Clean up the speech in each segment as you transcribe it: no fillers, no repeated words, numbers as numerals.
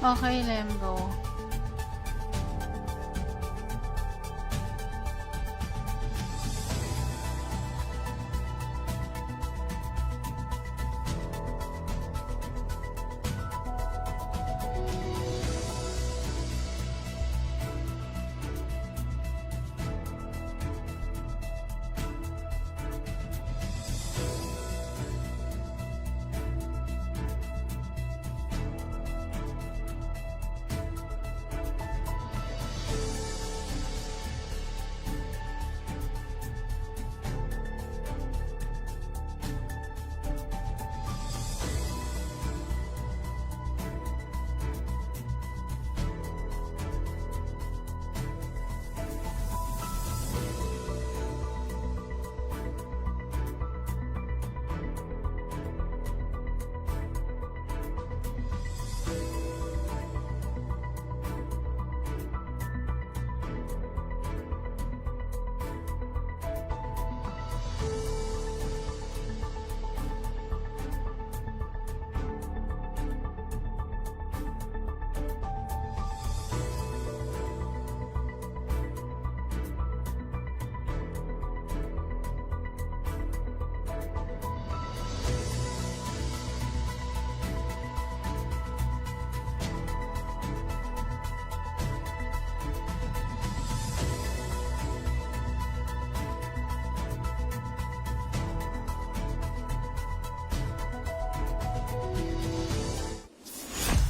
Okay, Lemgo.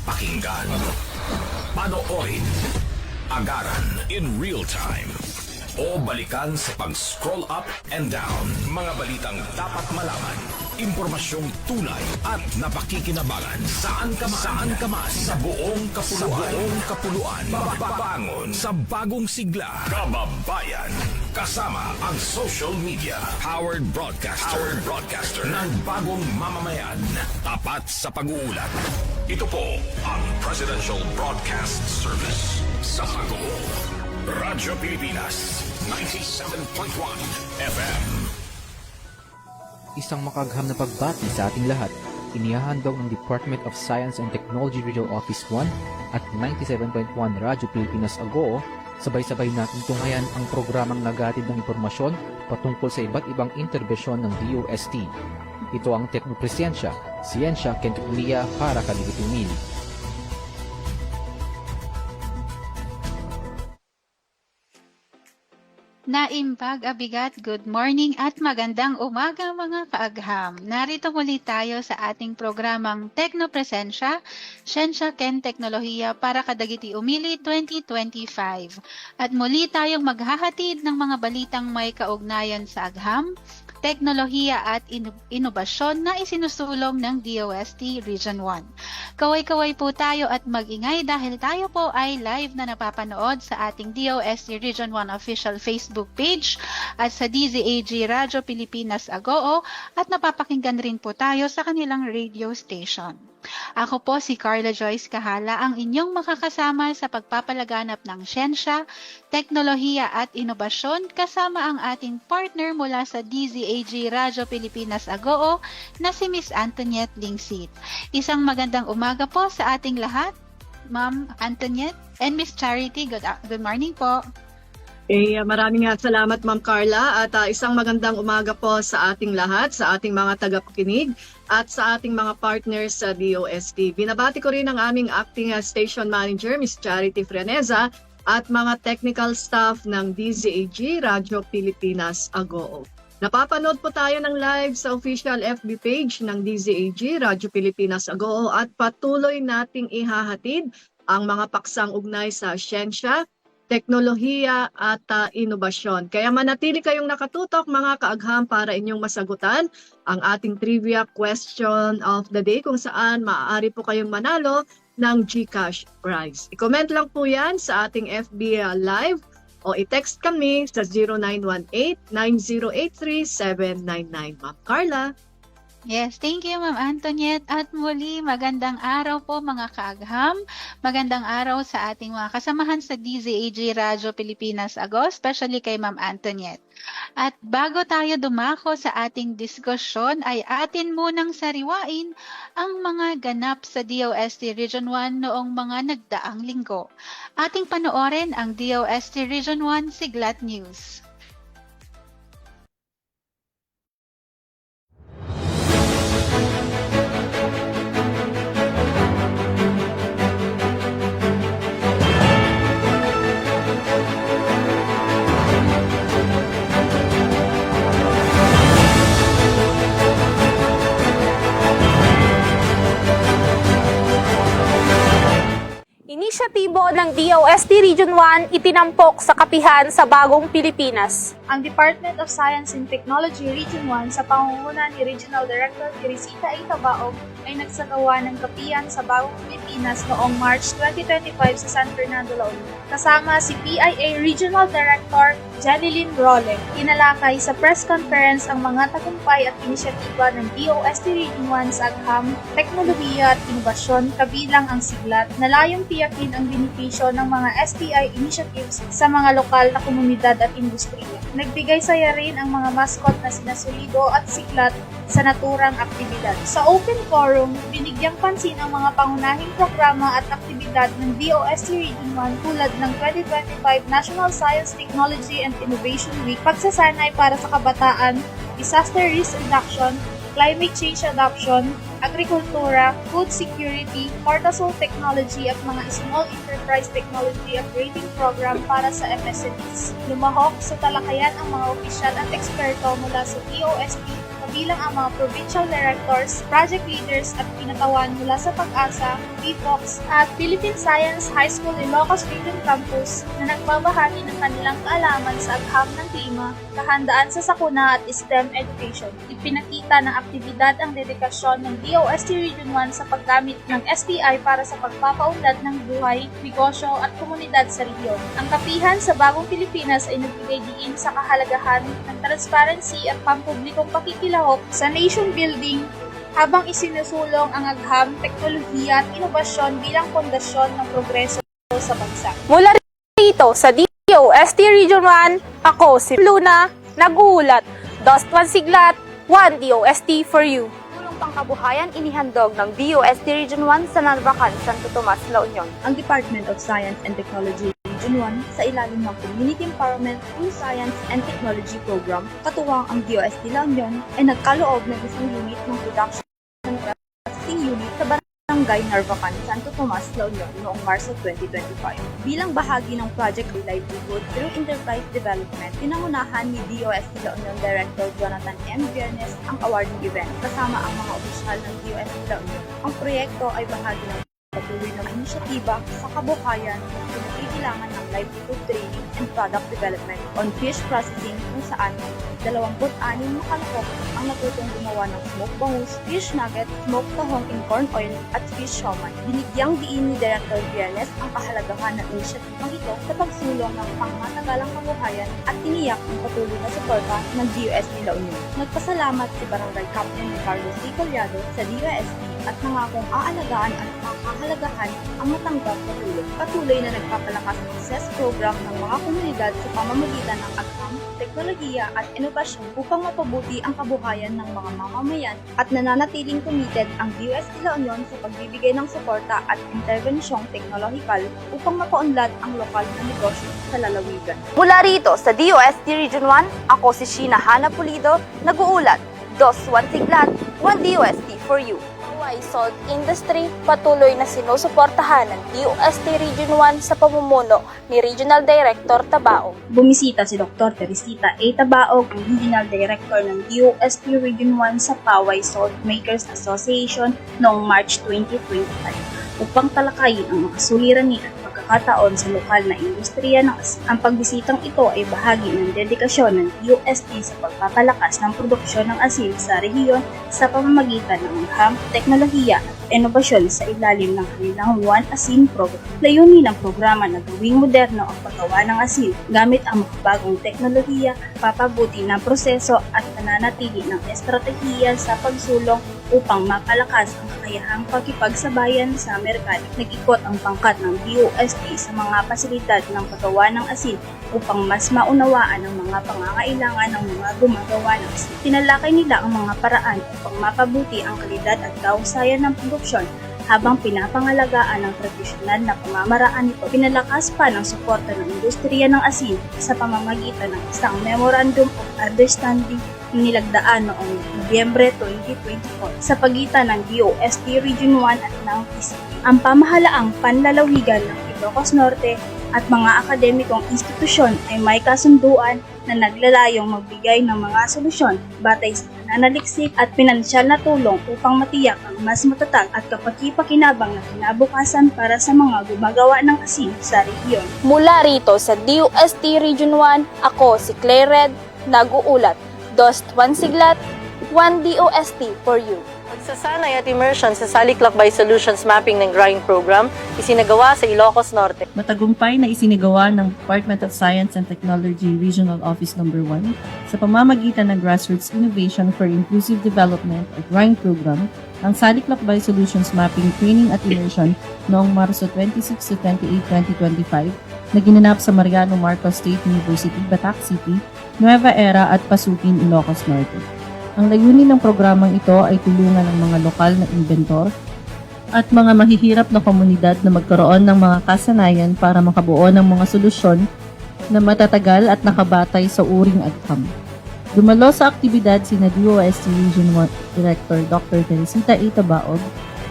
Pakinggan, panoorin, agaran in real time, o balikan sa pag-scroll up and down. Mga balitang dapat malaman, impormasyong tunay at napakikinabangan. Saan ka man, sa buong kapuluan. Babangon sa bagong sigla. Kababayan, kasama ang social media. Powered broadcaster ng bagong mamamayan. Tapat sa pag-uulat. Ito po ang Presidential Broadcast Service sa Baguio. Radyo Pilipinas, 97.1 FM. Isang makagham na pagbati sa ating lahat. Inihahandog ng Department of Science and Technology Regional Office 1 at 97.1 Radyo Pilipinas Agoo. Sabay-sabay natin tunghayan ang programang naghatid ng impormasyon patungkol sa iba't ibang interbensyon ng DOST. Ito ang Teknopresensya, Siyensya, Kenteknolohiya para kalibuting mili. Naimbag, abigat, good morning at magandang umaga mga kaagham. Narito muli tayo sa ating programang Teknopresensya, Siyensya Ken Teknolohiya para Kadagiti Umili 2025. At muli tayong maghahatid ng mga balitang may kaugnayan sa agham, teknolohiya at inobasyon na isinusulong ng DOST Region 1. Kaway-kaway po tayo at mag-ingay dahil tayo po ay live na napapanood sa ating DOST Region 1 official Facebook page at sa DZAG Radyo Pilipinas Agoo at napapakinggan rin po tayo sa kanilang radio station. Ako po si Carla Joyce Kahala, ang inyong makakasama sa pagpapalaganap ng siyensya, teknolohiya at inobasyon kasama ang ating partner mula sa DZAG Radyo Pilipinas Agoo na si Miss Antoniette Lingsit. Isang magandang umaga po sa ating lahat, Ma'am Antoniette and Miss Charity. Good morning po. Maraming salamat Ma'am Carla at isang magandang umaga po sa ating lahat, sa ating mga tagapakinig at sa ating mga partners sa DOST. Binabati ko rin ang aming acting station manager, Miss Charity Freneza, at mga technical staff ng DZAG Radyo Pilipinas Agoo. Napapanood po tayo ng live sa official FB page ng DZAG Radyo Pilipinas Agoo at patuloy nating ihahatid ang mga paksang ugnay sa siyensya, teknolohiya at inobasyon. Kaya manatili kayong nakatutok mga kaagham para inyong masagutan ang ating trivia question of the day kung saan maaari po kayong manalo ng GCash prize. I-comment lang po yan sa ating FB Live o i-text kami sa 0918-9083-799. Ma'am Carla. Yes, thank you Ma'am Antoinette. At muli, magandang araw po mga kaagham. Magandang araw sa ating mga kasamahan sa DZAG Radyo Pilipinas Ago, especially kay Ma'am Antoinette. At bago tayo dumako sa ating diskusyon, ay atin munang sariwain ang mga ganap sa DOST Region 1 noong mga nagdaang linggo. Ating panoorin ang DOST Region 1 Siglat News. Inisyatibo ng DOST Region 1 itinampok sa kapihan sa Bagong Pilipinas. Ang Department of Science and Technology Region 1 sa pangunguna ni Regional Director Teresita A. Tabaog ay nagsagawa ng kapihan sa Bagong Pilipinas noong March 2025 sa San Fernando, La Union. Kasama si PIA Regional Director Janilyn Rolek. Inalakay sa press conference ang mga tagumpay at inisyatiba ng DOST Region 1 sa agham, teknolohiya at inobasyon kabilang ang siglat na layong tiyakin ang benepisyo ng mga STI initiatives sa mga lokal na komunidad at industriya. Nagbigay saya rin ang mga mascot na sina Solido at Siglat sa naturang aktibidad. Sa Open Forum, binigyang pansin ang mga pangunahing programa at aktibidad ng DOST Region 1 tulad ng 2025 National Science, Technology and Innovation Week, pagsasanay para sa kabataan, disaster risk reduction, climate change adoption, agrikultura, food security, Cortisol technology at mga small enterprise technology upgrading program para sa MSMEs. Lumahok sa talakayan ang mga opisyal at eksperto mula sa DOST, kabilang ang mga provincial directors, project leaders at pinatawan mula sa Pag-asa, PFOX at Philippine Science High School Ilocos Region Campus na nagbabahagi ng kanilang kaalaman sa agham ng klima, kahandaan sa sakuna at STEM education. Ipinakita ng aktibidad ang dedikasyon ng DOST Region 1 sa paggamit ng STI para sa pagpapaunlad ng buhay, negosyo at komunidad sa rehiyon. Ang kapihan sa Bagong Pilipinas ay nagbigay diin sa kahalagahan ng transparency at pampublikong pakikilahok sa nation building habang isinusulong ang agham, teknolohiya at inobasyon bilang pundasyon ng progreso sa bansa. Mula rito sa DOST Region 1, ako si Luna, nag-uulat. DOST 1 Siglat, 1 DOST for you. Tulong pangkabuhayan inihandog ng DOST Region 1 sa Narvacan, Santo Tomas, La Union. Ang Department of Science and Technology Region 1 sa ilalim ng Community Empowerment through Science and Technology Program, katuwang ang DOST La Union ay nagkaloob ng isang unit ng production ng processing unit sa Barangay Narvacan, Santo Tomas, La Union noong Marso 2025. Bilang bahagi ng Project Livelihood through Enterprise Development, pinangunahan ni DOST La Union Director Jonathan M. Viernes ang awarding event kasama ang mga opisyal ng DOST La Union. Ang proyekto ay bahagi ng patuloy na inisyatiba sa kabuhayan na pinagkailangan ng livelihood training and product development on fish processing kung saan 26 na kalahok ang natutong gumawa ng smoked bangus, fish nugget, smoked tahong in corn oil at fish siomai. Binigyang diin ni Director Viernes ang kahalagahan ng inisyatibang ito sa pagsulong ng pangmatagalang kabuhayan at tiniyak ang patuloy na suporta ng DOST La Union. Nagpasalamat si Barangay Captain Carlos C. Collado sa DOST at nangakong aalagaan at makahalagahan ang matanggap na tulong. Patuloy na nagpapalakas ng SES program ng mga komunidad sa pamamagitan ng agham, teknolohiya at inobasyon upang mapabuti ang kabuhayan ng mga mamamayan at nananatiling committed ang DOST La Union sa pagbibigay ng suporta at intervensyong teknolohikal upang mapaunlad ang lokal na negosyo sa lalawigan. Mula rito sa DOST Region 1, ako si Sheena Hana Pulido, nag-uulat. DOST 1 Siglat, 1 DOST for you. Salt Industry patuloy na sinusuportahan ng DOST Region 1 sa pamumuno ni Regional Director Tabaog. Bumisita si Dr. Teresita A. Tabaog, ang Regional Director ng DOST Region 1 sa Paway Salt Makers Association noong March 2025 upang talakayin ang mga suliranin at pagkakataon sa lokal na industriya ng asin. Ang pagbisitang ito ay bahagi ng dedikasyon ng DOST sa pagpapalakas ng produksyon ng asin sa rehiyon sa pamamagitan ng agham, teknolohiya at inobasyon sa ilalim ng kanilang One Asin Program. Layunin ng programa na gawing moderno ang paggawa ng asin gamit ang makabagong teknolohiya, papabuti ng proseso at pananatili ng estratehiya sa pagsulong upang mapalakas ang kakayahang pakipagsabayan sa merkado. Nag-ikot ang pangkat ng DOST sa mga pasilidad ng paggawa ng asin upang mas maunawaan ang mga pangangailangan ng mga gumagawa ng asin. Tinalakay nila ang mga paraan upang mapabuti ang kalidad at kahusayan ng produksyon habang pinapangalagaan ang tradisyonal na pamamaraan nito. Pinalakas pa ng suporta ng industriya ng asin sa pamamagitan ng isang Memorandum of Understanding na nilagdaan noong Nobyembre 2024 sa pagitan ng DOST Region 1 at ng PCP. Ang pamahalaang panlalawigan ng Ilocos Norte at mga akademikong institusyon ay may kasunduan na naglalayong magbigay ng mga solusyon batay sa nananaliksik at pinansyal na tulong upang matiyak ang mas matatag at kapaki-pakinabang na kinabukasan para sa mga gumagawa ng asin sa rehiyon. Mula rito sa DOST Region 1, ako si Claire Red, nag-uulat. DOST 1 Siglat, 1 DOST for you. Pagsasanay at immersion sa Saliclakbay Solutions Mapping ng Grind Program, isinagawa sa Ilocos Norte. Matagumpay na isinagawa ng Department of Science and Technology Regional Office No. 1 sa pamamagitan ng Grassroots Innovation for Inclusive Development o GRIND Program ang Saliclakbay Solutions Mapping Training at Immersion noong Marso 26 to 28, 2025 na ginanap sa Mariano Marcos State University, Batac City, Nueva Era at Pasukin, Ilocos Norte. Ang layunin ng programang ito ay tulungan ang mga lokal na inventor at mga mahihirap na komunidad na magkaroon ng mga kasanayan para makabuo ng mga solusyon na matatagal at nakabatay sa uring agam. Dumalo sa aktibidad sina DOST Region 1 Director Dr. Teresita A. Tabaog,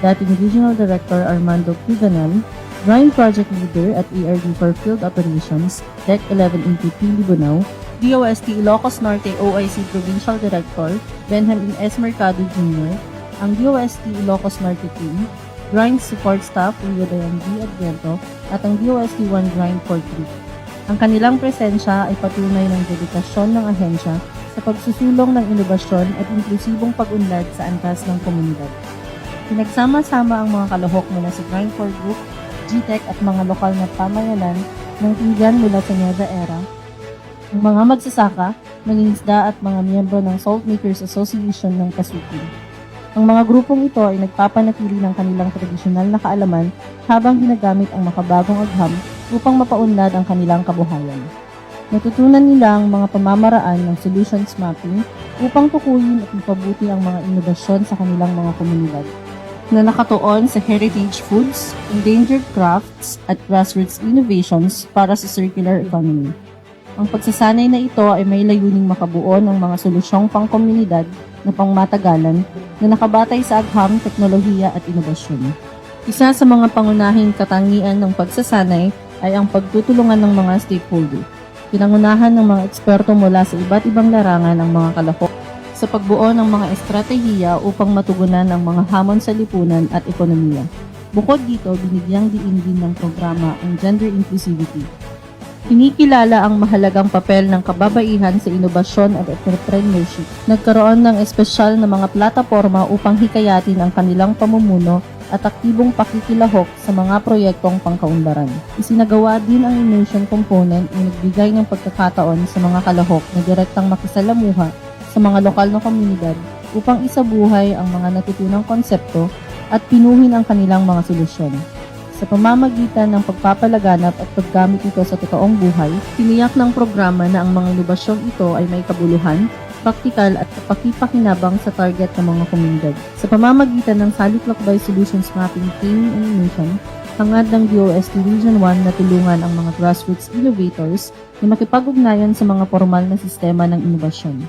dating Regional Director Armando Puganal, Grind Project Leader at ARD for Field Operations, DEC 1180 Libunao, DOST Ilocos Norte OIC Provincial Director Benjamin S. Mercado Jr., ang DOST Ilocos Norte Team, Grind Support Staff Rio Dayan D. Adviento, at ang DOST 1 Grind Port Group. Ang kanilang presensya ay patunay ng dedikasyon ng ahensya sa pagsusulong ng inobasyon at inklusibong pag-unlad sa antas ng komunidad. Pinagsama-sama ang mga kalahok mula sa Grind Port Group, GTEC at mga lokal na pamayanan ng tigan mula sa Nueva Era, ang mga magsasaka, mangingisda at mga miyembro ng Salt Makers Association ng Pasukin. Ang mga grupong ito ay nagpapanatili ng kanilang tradisyonal na kaalaman habang ginagamit ang makabagong agham upang mapaunlad ang kanilang kabuhayan. Natutunan nila ang mga pamamaraan ng solutions mapping upang tukuyin at mapabuti ang mga inobasyon sa kanilang mga komunidad na nakatuon sa heritage foods, endangered crafts at grassroots innovations para sa circular economy. Ang pagsasanay na ito ay may layuning makabuo ng mga solusyong pangkomunidad na pangmatagalan na nakabatay sa agham, teknolohiya at inobasyon. Isa sa mga pangunahing katangian ng pagsasanay ay ang pagtutulungan ng mga stakeholder. Pinangunahan ng mga eksperto mula sa iba't ibang larangan ng mga kalahok sa pagbuo ng mga estratehiya upang matugunan ang mga hamon sa lipunan at ekonomiya. Bukod dito, binigyang diin din ng programa ang gender inclusivity. Kinikilala ang mahalagang papel ng kababaihan sa inobasyon at entrepreneurship. Nagkaroon ng espesyal na mga plataporma upang hikayatin ang kanilang pamumuno at aktibong pakikilahok sa mga proyektong pangkaunlaran. Isinagawa din ang immersion component na nagbigay ng pagkakataon sa mga kalahok na direktang makisalamuha sa mga lokal na komunidad upang isabuhay ang mga natutunang konsepto at pinuhin ang kanilang mga solusyon. Sa pamamagitan ng pagpapalaganap at paggamit ito sa totoong buhay, tiniyak ng programa na ang mga inobasyong ito ay may kabuluhan, praktikal at pakipakinabang sa target ng mga komunidad. Sa pamamagitan ng Saliclakbay Solutions Mapping Training and Immersion, hangad ng DOST Region 1 na tulungan ang mga grassroots innovators na makipag-ugnayan sa mga formal na sistema ng inobasyon.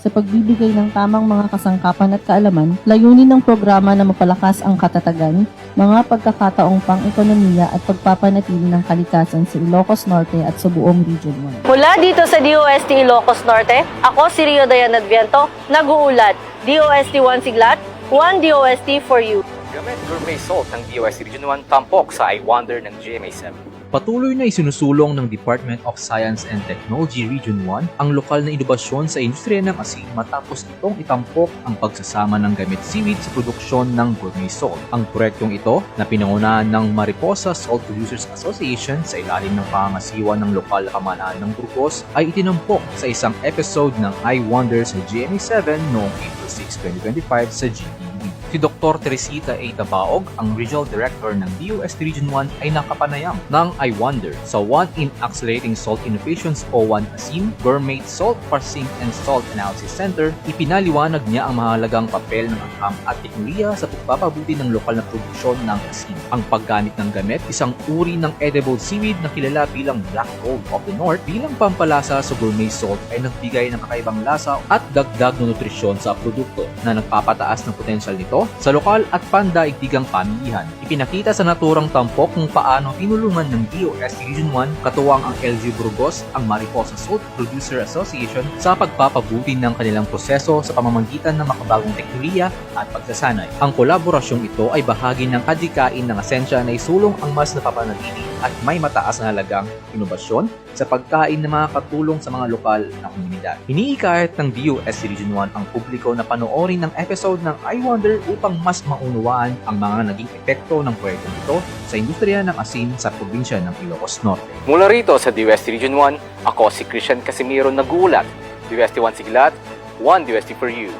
Sa pagbibigay ng tamang mga kasangkapan at kaalaman, layunin ng programa na mapalakas ang katatagan, mga pagkakataong pang-ekonomiya at pagpapanatili ng kalikasan sa Ilocos Norte at sa buong Region 1. Mula dito sa DOST Ilocos Norte, ako si Rio Dayan Adviento, nag-uulat. DOST 1 Siglat, 1 DOST for you. Gamit gourmet salt ng DOST Region 1 tampok sa I Wonder ng GMA7. Patuloy na isinusulong ng Department of Science and Technology Region 1 ang lokal na inobasyon sa industriya ng asin matapos itong itampok ang pagsasama ng gamit seaweed sa produksyon ng gourmet salt. Ang proyektong ito na pinangunahan ng Mariposa Salt Producers Association sa ilalim ng pangangasiwa ng lokal na pamahalaan ng Burgos ay itinampok sa isang episode ng I Wonder sa GMA7 noong April 6, 2025 sa GTV. Si Dr. Teresita A. Tabaog, ang Regional Director ng DOST Region 1 ay nakapanayam ng I Wonder sa One in Accelerating Salt Innovations o One ASIM Gourmet Salt Parsing and Salt Analysis Center. Ipinaliwanag niya ang mahalagang papel ng agham at teknolohiya sa pagpapabuti ng lokal na produksyon ng asin. Ang paggamit ng gamit, isang uri ng edible seaweed na kilala bilang Black Gold of the North bilang pampalasa sa gourmet salt ay nagbigay ng kakaibang lasa at dagdag na nutrisyon sa produkto na nagpapataas ng potensyal nito sa lokal at pandaigdigang pamilihan. Ipinakita sa naturang tampok kung paano tinulungan ng DOST Region 1 katuwang ang LG Burgos, ang Mariposa Salt Producer Association sa pagpapabuti ng kanilang proseso sa pamamagitan ng makabagong teknolohiya at pagsasanay. Ang kolaborasyong ito ay bahagi ng kadikain ng Asensya na isulong ang mas napapanatili at may mataas na halagang inobasyon sa pagkain na makakatulong sa mga lokal na komunidad. Iniikayat ng DOST Region 1 ang publiko na panoorin ng episode ng I Wonder upang mas maunawaan ang mga naging epekto ng proyektong ito sa industriya ng asin sa probinsya ng Ilocos Norte. Mula rito sa DOST Region 1, ako si Christian Casimiro nagulat. DOST 1 Siglat, 1 DOST for you.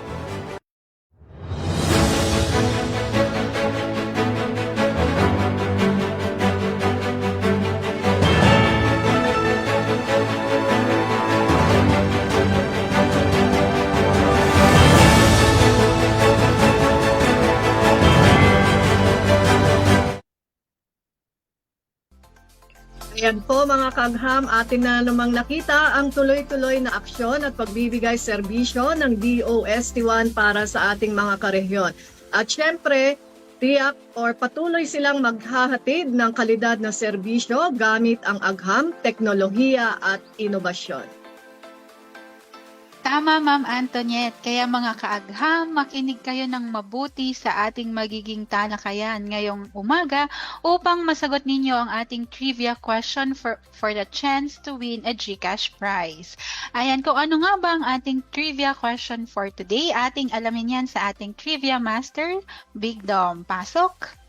Ayan po mga kaagham, atin na namang nakita ang tuloy-tuloy na aksyon at pagbibigay serbisyo ng DOST1 para sa ating mga karehiyon. At syempre, tiyak or patuloy silang maghahatid ng kalidad na serbisyo gamit ang agham, teknolohiya at inobasyon. Tama, Ma'am Antoniette. Kaya mga kaagham, makinig kayo ng mabuti sa ating magiging talakayan ngayong umaga upang masagot ninyo ang ating trivia question for the chance to win a GCash prize. Ayan, kung ano nga ba ang ating trivia question for today, ating alamin yan sa ating trivia master, Big Dom. Pasok!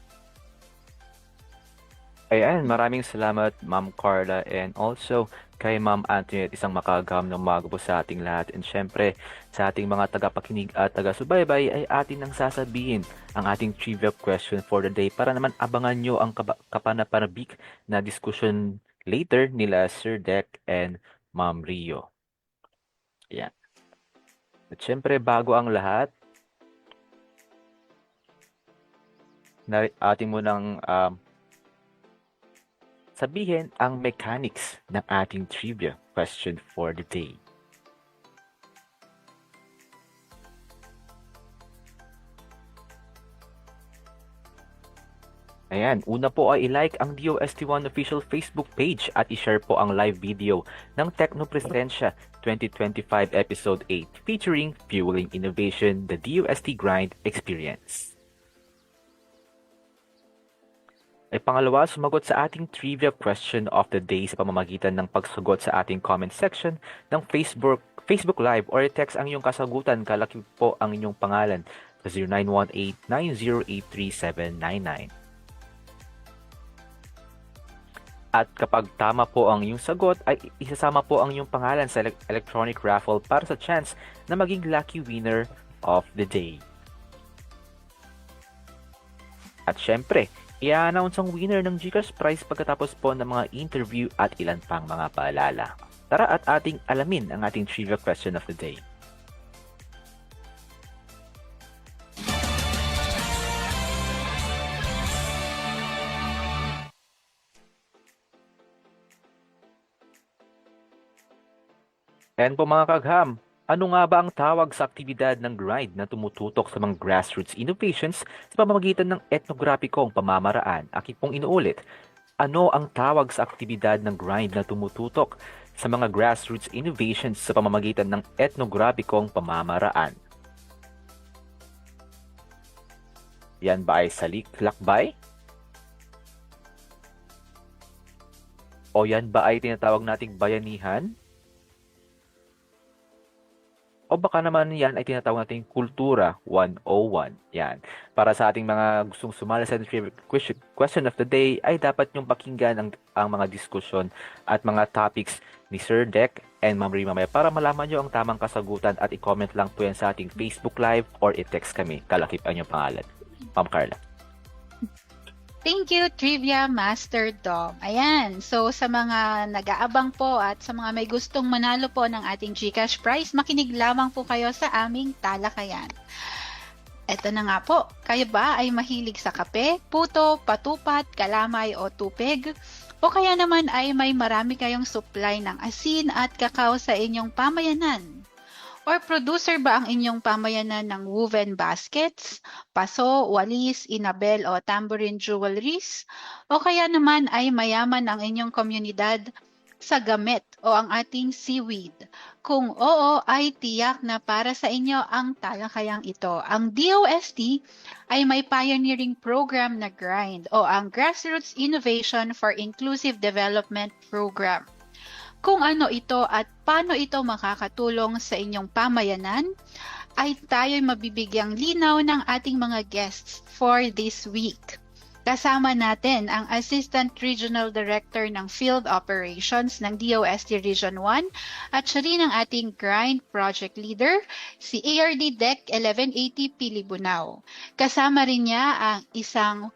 Ayan, maraming salamat Ma'am Carla and also kay Ma'am Antoinette, isang makagam ng umaga po sa ating lahat. And syempre, sa ating mga tagapakinig at taga-subaybay ay atin nang sasabihin ang ating trivia question for the day para naman abangan nyo ang kapanapanabik na discussion later nila Sir Dec and Ma'am Rio. Ayan. At syempre, bago ang lahat, ating munang sabihin ang mechanics ng ating trivia question for the day. Ayan, una po ay i-like ang DOST1 official Facebook page at i-share po ang live video ng Technopresensya 2025 Episode 8 featuring Fueling Innovation, the DOST Grind Experience. Ay pangalawa, sumagot sa ating trivia question of the day sa pamamagitan ng pagsagot sa ating comment section ng Facebook Live or text ang iyong kasagutan, kalaki po ang inyong pangalan sa 0918-9083799. At kapag tama po ang iyong sagot, ay isasama po ang iyong pangalan sa electronic raffle para sa chance na maging lucky winner of the day. At syempre, i-announce ang winner ng GCash prize pagkatapos po ng mga interview at ilan pang mga paalala. Tara at ating alamin ang ating trivia question of the day. And po mga kagham, ano nga ba ang tawag sa aktibidad ng grind na tumututok sa mga grassroots innovations sa pamamagitan ng etnograpikong pamamaraan? Aking pong inuulit, ano ang tawag sa aktibidad ng grind na tumututok sa mga grassroots innovations sa pamamagitan ng etnograpikong pamamaraan? Yan ba ay salik-lakbay? O yan ba ay tinatawag nating bayanihan? O baka naman yan ay tinatawag nating Kultura 101. Yan. Para sa ating mga gustong sumali sa trivia question of the day, ay dapat nyong pakinggan ang mga diskusyon at mga topics ni Sir Dek and Ma'am Ri mamaya para malaman nyo ang tamang kasagutan at i-comment lang po yan sa ating Facebook Live or i-text kami. Kalakip ang inyong pangalan. Ma'am Carla. Thank you, Trivia Master Dom. Ayan, so sa mga nag-aabang po at sa mga may gustong manalo po ng ating GCash prize, makinig lamang po kayo sa aming talakayan. Eto na nga po, kayo ba ay mahilig sa kape, puto, patupat, kalamay o tupig? O kaya naman ay may marami kayong supply ng asin at kakao sa inyong pamayanan? Or producer ba ang inyong pamayanan ng woven baskets, paso, walis, inabel o tambourine jewelries? O kaya naman ay mayaman ang inyong komunidad sa gamit o ang ating seaweed? Kung oo, ay tiyak na para sa inyo ang talakayang ito. Ang DOST ay may pioneering program na GRIND o ang Grassroots Innovation for Inclusive Development Program. Kung ano ito at paano ito makakatulong sa inyong pamayanan, ay tayo'y mabibigyang linaw ng ating mga guests for this week. Kasama natin ang Assistant Regional Director ng Field Operations ng DOST Region 1 at siya rin ang ating GRIND Project Leader, si ARD DEC 1180 Pilibunao. Kasama rin niya ang isang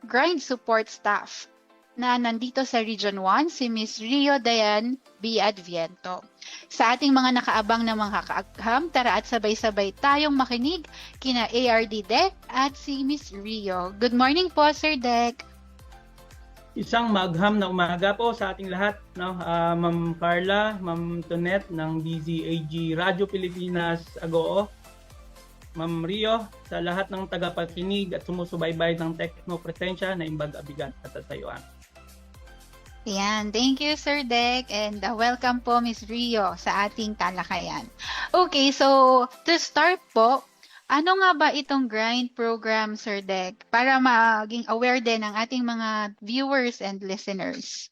GRIND support staff na nandito sa Region 1, si Ms. Rio Dayan B. Adviento. Sa ating mga nakaabang na mga kaagham, tara at sabay-sabay tayong makinig kina ARD DEC at si Ms. Rio. Good morning po, Sir DEC. Isang maagham na umaga po sa ating lahat, no? Ma'am Carla, Ma'am Tonet ng DZAG Radio Pilipinas Agoo, Ma'am Rio, sa lahat ng tagapakinig at sumusubaybay ng Tekno Presensya na imbag abigat at tatayuan. Yan, thank you Sir Dek and welcome po Ms. Rio sa ating talakayan. Okay, so to start po, ano nga ba itong GRIND program, Sir Dek, para maging aware din ng ating mga viewers and listeners?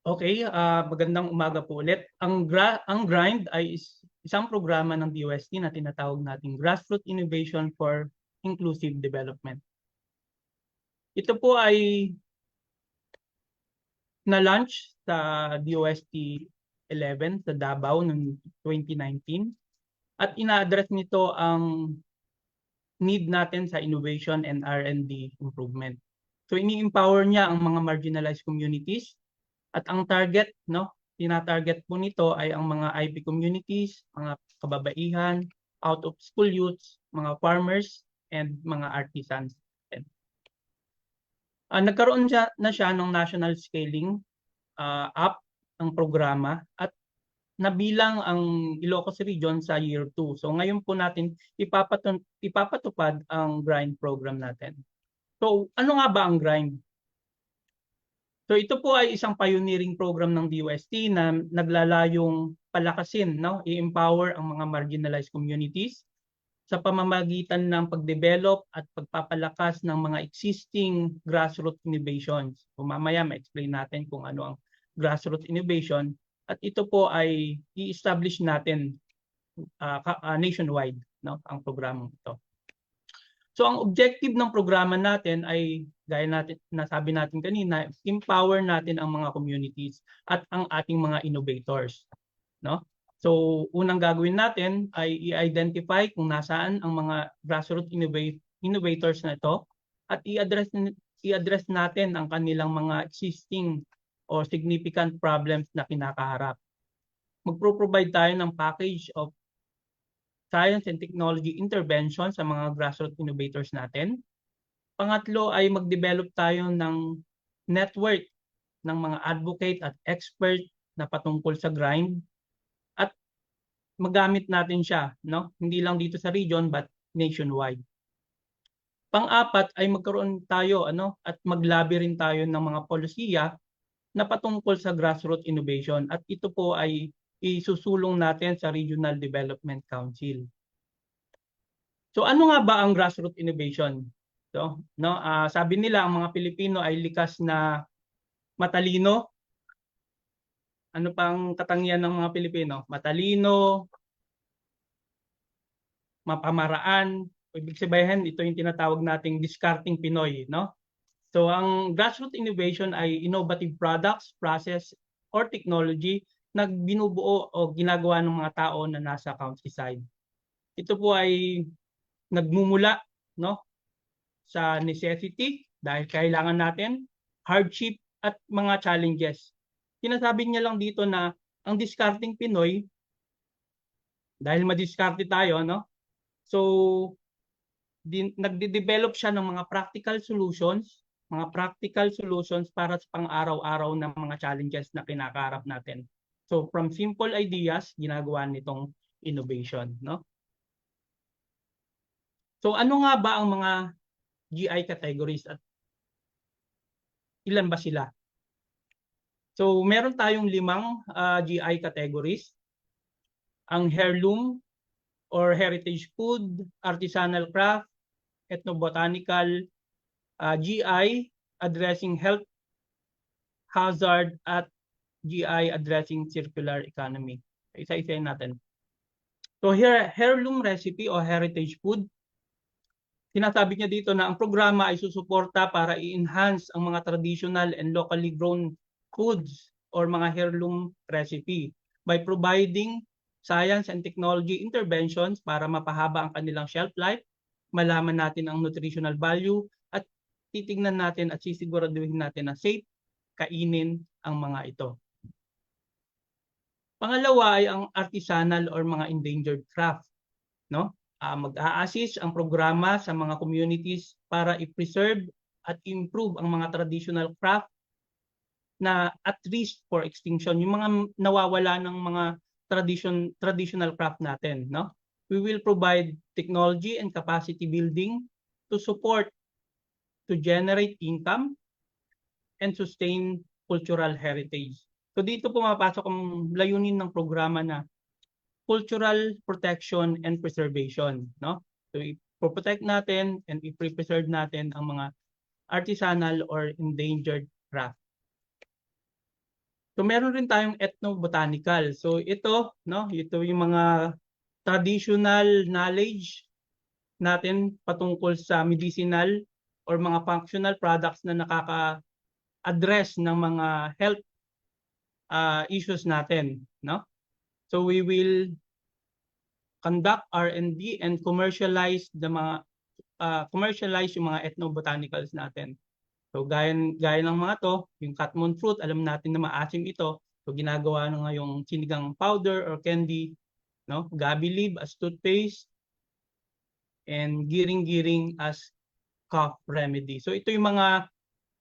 Okay, magandang umaga po ulit. Ang GRIND ay isang programa ng DOST na tinatawag nating Grassroots Innovation for Inclusive Development. Ito po ay na-launch sa DOST 11 sa Davao noong 2019 at ina-address nito ang need natin sa innovation and R&D improvement. So ini-empower niya ang mga marginalized communities at ang target, no, tina-target po nito ay ang mga IP communities, mga kababaihan, out of school youths, mga farmers and mga artisans. Nagkaroon na siya ng national scaling up ang programa at nabilang ang Ilocos Region sa year 2. So ngayon po natin ipapatupad ang GRIND program natin. So ano nga ba ang GRIND? So ito po ay isang pioneering program ng DOST na naglalayong palakasin, no, i-empower ang mga marginalized communities sa pamamagitan ng pagdevelop at pagpapalakas ng mga existing grassroots innovations. So mamaya ma-explain natin kung ano ang grassroots innovation at ito po ay i-establish natin nationwide, no, ang programang ito. So ang objective ng programa natin ay gaya natin nasabi natin kanina, empower natin ang mga communities at ang ating mga innovators, no? So, unang gagawin natin ay i-identify kung nasaan ang mga grassroots innovators na ito at i-address natin ang kanilang mga existing or significant problems na kinakaharap. Magpro-provide tayo ng package of science and technology intervention sa mga grassroots innovators natin. Pangatlo ay mag-develop tayo ng network ng mga advocate at expert na patungkol sa GRIND. Magamit natin siya, no? Hindi lang dito sa region but nationwide. Pang-apat ay magkaroon tayo at mag-lobby rin tayo ng mga polisiya na patungkol sa grassroots innovation at ito po ay isusulong natin sa Regional Development Council. So ano nga ba ang grassroots innovation? So, no, sabi nila ang mga Pilipino ay likas na matalino. Ano pang katangian ng mga Pilipino? Matalino, mapamaraan. Ibig sabihin, ito yung tinatawag nating discarding Pinoy, no? So, ang grassroots innovation ay innovative products, process, or technology na binubuo o ginagawa ng mga tao na nasa countryside. Ito po ay nagmumula, no, sa necessity dahil kailangan natin, hardship at mga challenges. Sinasabi niya lang dito na ang discarding Pinoy, dahil madiskarte tayo, no? So, nagde-develop siya ng mga practical solutions para sa pang-araw-araw na mga challenges na kinakaharap natin. So, from simple ideas, ginagawa nitong innovation, no? So, ano nga ba ang mga GI categories at ilan ba sila? So, meron tayong 5 GI categories. Ang heirloom or heritage food, artisanal craft, ethnobotanical, GI addressing health hazard, at GI addressing circular economy. Isa-isayin natin. So, heirloom recipe o heritage food, sinasabi niya dito na ang programa ay susuporta para i-enhance ang mga traditional and locally grown foods or mga heirloom recipe by providing science and technology interventions para mapahaba ang kanilang shelf life, malaman natin ang nutritional value, at titingnan natin at sisiguraduhin natin na safe kainin ang mga ito. Pangalawa ay ang artisanal or mga endangered craft, no? Mag-a-assist ang programa sa mga communities para i-preserve at improve ang mga traditional craft na at risk for extinction, yung mga nawawala ng mga traditional craft natin, no? We will provide technology and capacity building to support, to generate income and sustain cultural heritage. So dito pumapasok ang layunin ng programa na cultural protection and preservation, no? So i-protect natin and i-preserve natin ang mga artisanal or endangered craft. So meron rin tayong ethnobotanical. So ito, no, ito yung mga traditional knowledge natin patungkol sa medicinal or mga functional products na nakaka-address ng mga health issues natin, no? So we will conduct R&D and commercialize yung mga ethnobotanicals natin. So gaya ng mga to, yung catmon fruit, alam natin na maasim ito. So ginagawa na nga yung sinigang powder or candy, no? Gabi leaf as toothpaste, and giring-giring as cough remedy. So ito yung mga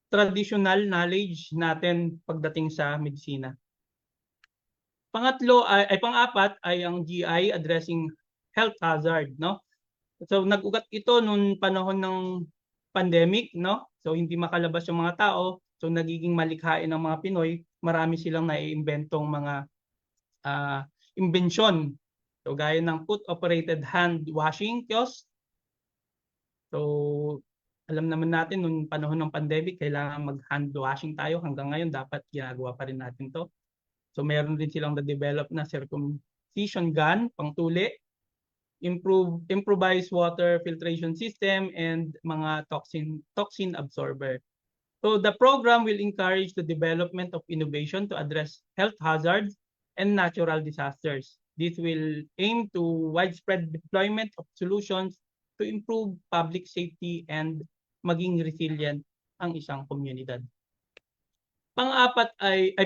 traditional knowledge natin pagdating sa medisina. Pang-apat ay ang GI addressing health hazard, no? So nag-ugat ito noong panahon ng pandemic, no? So hindi makalabas yung mga tao, so nagiging malikhain ng mga Pinoy, marami silang naiimbentong mga imbensyon. So gaya ng foot-operated hand washing kiosk. So alam naman natin noong panahon ng pandemic, kailangan mag-hand washing tayo. Hanggang ngayon dapat ginagawa pa rin natin to. So meron din silang na-develop na circumcision gun, pangtuli, improvised water filtration system, and mga toxin absorber. So the program will encourage the development of innovation to address health hazards and natural disasters. This will aim to widespread deployment of solutions to improve public safety and maging resilient ang isang komunidad.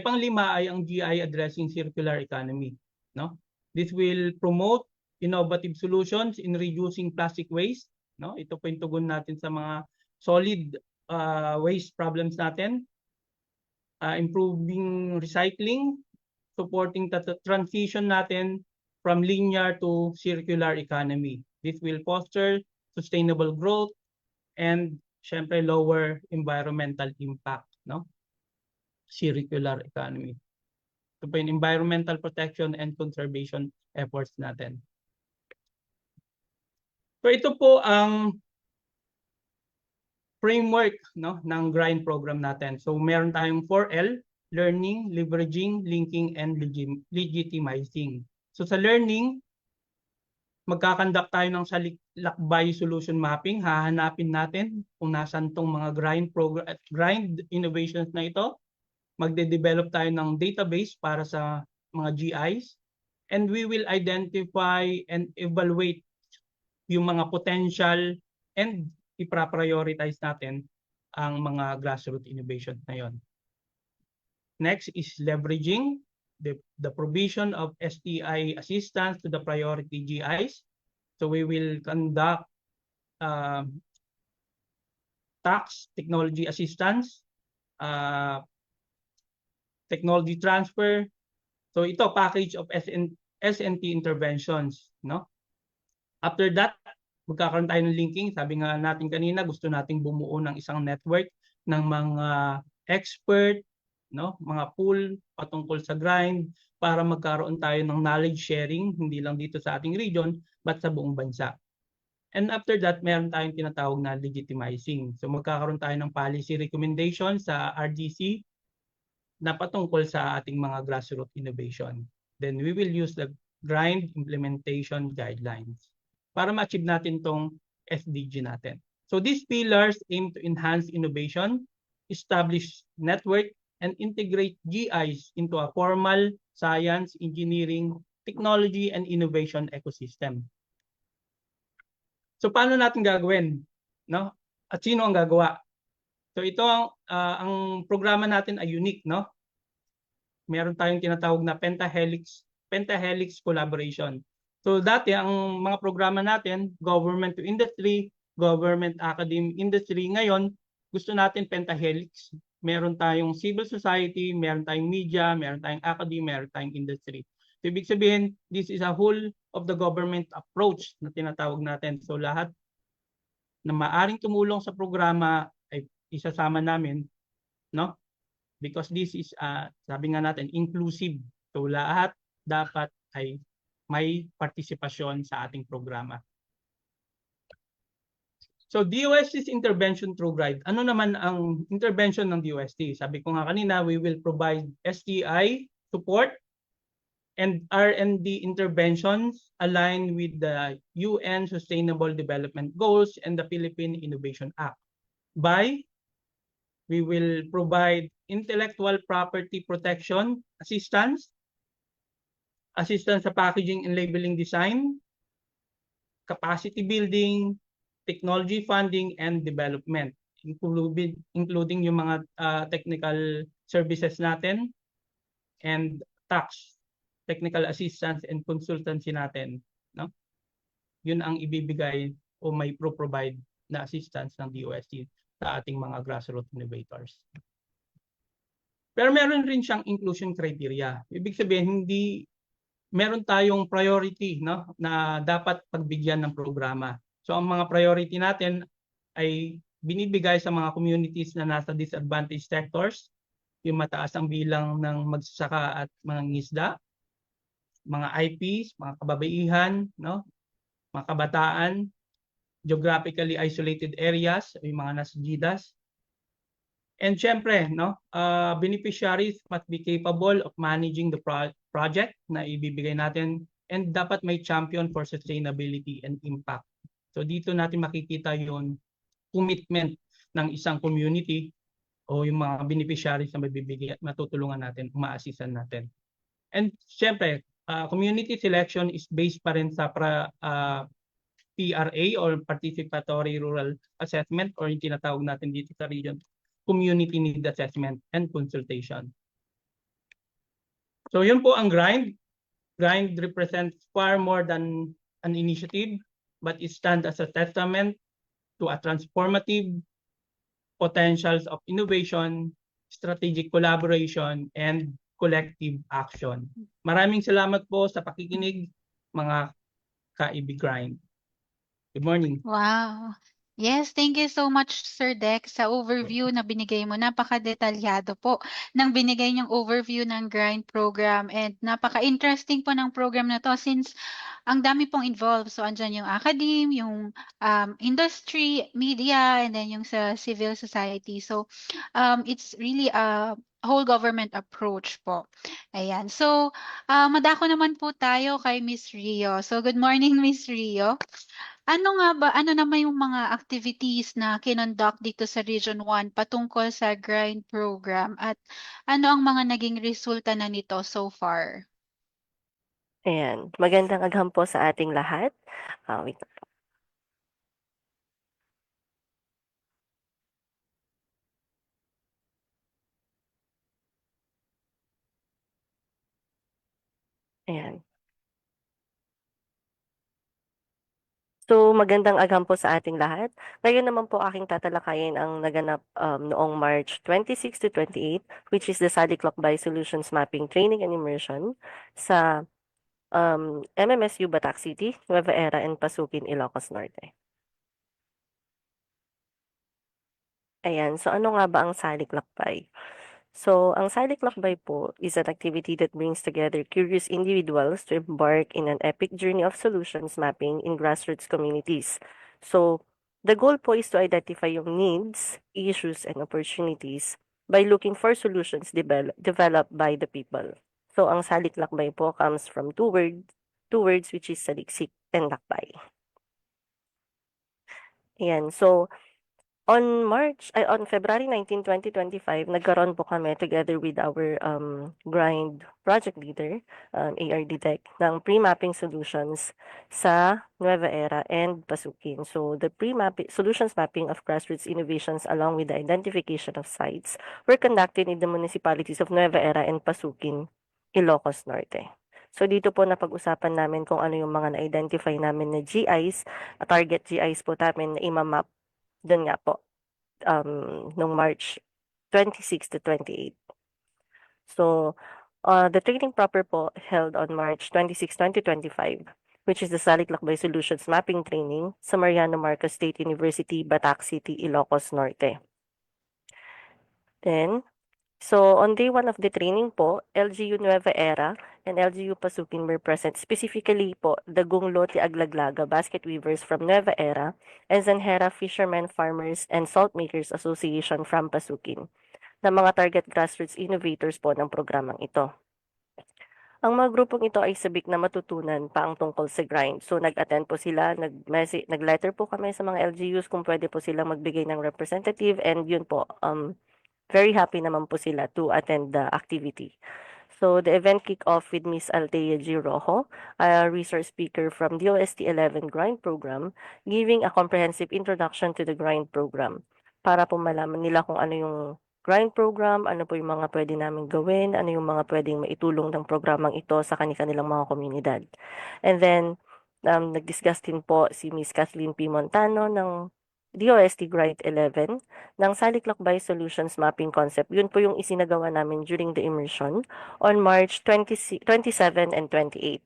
Panglima ay ang GI addressing circular economy, no? This will promote innovative solutions in reducing plastic waste, no? Ito po yung tugon natin sa mga solid waste problems natin. Improving recycling, supporting the transition natin from linear to circular economy. This will foster sustainable growth and syempre lower environmental impact, no? Circular economy. Ito po yung environmental protection and conservation efforts natin. So ito po ang framework, no, ng grind program natin. So meron tayong 4L, learning, leveraging, linking, and legitimizing. So sa learning, magkakandak tayo ng lakbay solution mapping. Hahanapin natin kung nasan tong mga grind innovations na ito. Magde-develop tayo ng database para sa mga GIs. And we will identify and evaluate yung mga potential and i-prioritize natin ang mga grassroots innovation na yon. Next is leveraging the provision of STI assistance to the priority GIs. So we will conduct tax, technology assistance, technology transfer. So ito, package of SNT interventions, no? After that, magkakaroon tayo ng linking. Sabi nga natin kanina, gusto nating bumuo ng isang network ng mga expert, no, mga pool patungkol sa grind para magkaroon tayo ng knowledge sharing, hindi lang dito sa ating region, but sa buong bansa. And after that, meron tayong tinatawag na legitimizing. So magkakaroon tayo ng policy recommendation sa RDC na patungkol sa ating mga grassroots innovation. Then we will use the grind implementation guidelines para ma-achieve natin tong SDG natin. So these pillars aim to enhance innovation, establish network, and integrate GIs into a formal science, engineering, technology, and innovation ecosystem. So paano natin gagawin? No? At sino ang gagawa? So ito ang programa natin ay unique, no? Meron tayong tinatawag na pentahelix collaboration. So dati ang mga programa natin, government to industry, government, academic, industry. Ngayon, gusto natin pentahelix. Meron tayong civil society, meron tayong media, meron tayong academy, meron tayong industry. So ibig sabihin, this is a whole of the government approach na tinatawag natin. So lahat na maaring tumulong sa programa ay isasama namin, no? Because this is, sabi nga natin, inclusive. So lahat dapat ay may partisipasyon sa ating programa. So DOST's intervention through GRIDE. Ano naman ang intervention ng DOST? Sabi ko nga kanina, we will provide STI support and R&D interventions aligned with the UN Sustainable Development Goals and the Philippine Innovation Act. We will provide intellectual property protection assistance sa packaging and labeling design, capacity building, technology funding and development, including yung mga technical services natin, and tax, technical assistance and consultancy natin, no? Yun ang ibibigay o may provide na assistance ng DOST sa ating mga grassroots innovators. Pero meron rin siyang inclusion criteria. Ibig sabihin, meron tayong priority, no, na dapat pagbigyan ng programa. So ang mga priority natin ay binibigay sa mga communities na nasa disadvantaged sectors, yung mataas ang bilang ng magsasaka at mga ngisda, mga IPs, mga kababaihan, no, mga kabataan, geographically isolated areas, yung mga nasa GIDAS. And syempre, no, beneficiaries must be capable of managing the project na ibibigay natin, and dapat may champion for sustainability and impact. So dito natin makikita yung commitment ng isang community o yung mga beneficiaries na matutulungan natin, ma-assisan natin. And syempre, community selection is based pa rin sa PRA or Participatory Rural Assessment, or yung tinatawag natin dito sa region, Community Need Assessment and Consultation. So yun po ang GRIND. GRIND represents far more than an initiative, but it stands as a testament to a transformative potentials of innovation, strategic collaboration, and collective action. Maraming salamat po sa pakikinig, mga ka-IB Grind. Good morning. Wow. Yes, thank you so much Sir Dex sa overview na binigay mo. Napaka-detalyado po ng binigay niyong overview ng grind program and napaka-interesting po ng program na to since ang dami pong involved. So andyan yung academe, yung industry, media, and then yung sa civil society. So it's really a whole government approach po. Ayan. So madako naman po tayo kay Miss Rio. So good morning Miss Rio. Ano naman yung mga activities na kinonduct dito sa Region 1 patungkol sa grind program at ano ang mga naging resulta na nito so far? Ayan, magandang agham po sa ating lahat. Wait. Ayan. So, magandang agham po sa ating lahat. Ngayon naman po aking tatalakayin ang naganap noong March 26 to 28, which is the SADC Lakbay Solutions Mapping Training and Immersion sa MMSU Batac City, Nueva Era, and Pasukin, Ilocos Norte. Ayan, so ano nga ba ang SADC Lakbay? So, ang SADC Lakbay po is an activity that brings together curious individuals to embark in an epic journey of solutions mapping in grassroots communities. So, the goal po is to identify yung needs, issues, and opportunities by looking for solutions developed by the people. So, ang SADC Lakbay po comes from two words which is saliksik and lakbay. Ayan, so on February 19, 2025, nagkaroon po kami together with our grind project leader, ARD Tech, ng pre-mapping solutions sa Nueva Era and Pasukin. So the solutions mapping of grassroots innovations along with the identification of sites were conducted in the municipalities of Nueva Era and Pasukin, Ilocos Norte. So dito po napag-usapan namin kung ano yung mga na-identify namin na GIs, target GIs po namin na imamap doon nga po, nung March 26 to 28. So, the training proper po held on March 26, 2025, which is the SADC Lakbay Solutions Mapping Training sa Mariano Marcos State University, Batac City, Ilocos Norte. Then, so on day 1 of the training po, LGU Nueva Era and LGU Pasukin were present. Specifically po, the Gunglo Tiaglaglaga basket weavers from Nueva Era and Zanhera Fishermen Farmers and Salt Makers Association from Pasukin na mga target grassroots innovators po ng programang ito. Ang mga grupong ito ay sabik na matutunan pa ang tungkol sa grind. So nag-attend po sila, nag-letter po kami sa mga LGUs kung pwede po silang magbigay ng representative and yun po, very happy naman po sila to attend the activity. So the event kicked off with Ms. Althea G. Rojo, a resource speaker from DOST 11 Grind Program, giving a comprehensive introduction to the Grind Program para po malaman nila kung ano yung Grind Program, ano po yung mga pwede namin gawin, ano yung mga pwedeng maitulong ng programang ito sa kanilang mga komunidad. And then, nag-discuss din po si Ms. Kathleen P. Montano ng DOST Grind 11 ng SADC Lakbay Solutions Mapping Concept. Yun po yung isinagawa namin during the immersion on March 27 and 28.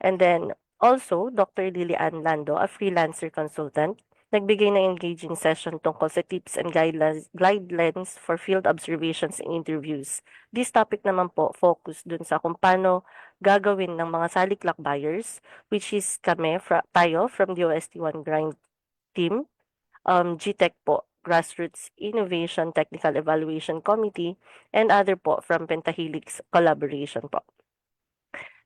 And then also, Dr. Lilian Lando, a freelancer consultant, nagbigay ng engaging session tungkol sa tips and guidelines for field observations and interviews. This topic naman po focus dun sa kung paano gagawin ng mga SADC Lakbayers, which is tayo from DOST 1 Grind team, GTEC po, Grassroots Innovation Technical Evaluation Committee, and other po from Pentahelix Collaboration po.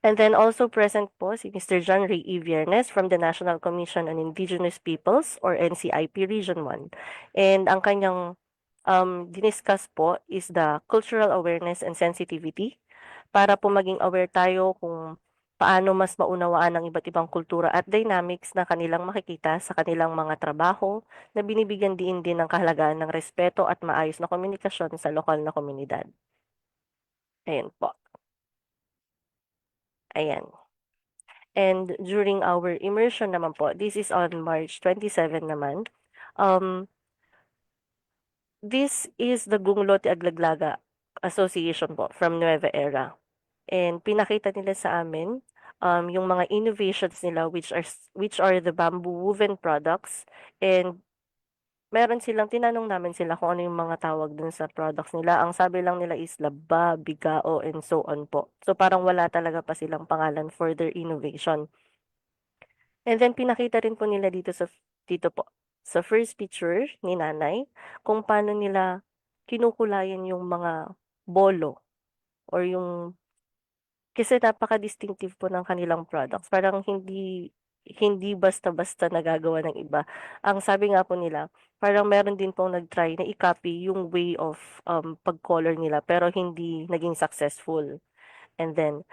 And then also present po si Mr. John Ray E. Viernes from the National Commission on Indigenous Peoples or NCIP Region 1. And ang kanyang diniscuss po is the cultural awareness and sensitivity para po maging aware tayo kung paano mas maunawaan ng iba't ibang kultura at dynamics na kanilang makikita sa kanilang mga trabaho na binibigyan din ng kahalagahan ng respeto at maayos na komunikasyon sa lokal na komunidad. Ayan po. Ayan. And during our immersion naman po, this is on March 27 naman, this is the Gunglo Tiaglaglaga Association po from Nueva Era. And pinakita nila sa amin yung mga innovations nila which are the bamboo woven products and meron silang tinanong namin sila kung ano yung mga tawag dun sa products nila. Ang sabi lang nila is laba, bigao, and so on po. So parang wala talaga pa silang pangalan for their innovation. And then pinakita rin po nila dito po sa first picture ni Nanay kung paano nila kinukulayan yung mga bolo or yung kasi napaka-distinctive po ng kanilang products. Parang hindi basta-basta nagagawa ng iba. Ang sabi nga po nila, parang meron din pong nag-try na i-copy yung way of pag-color nila pero hindi naging successful. And then,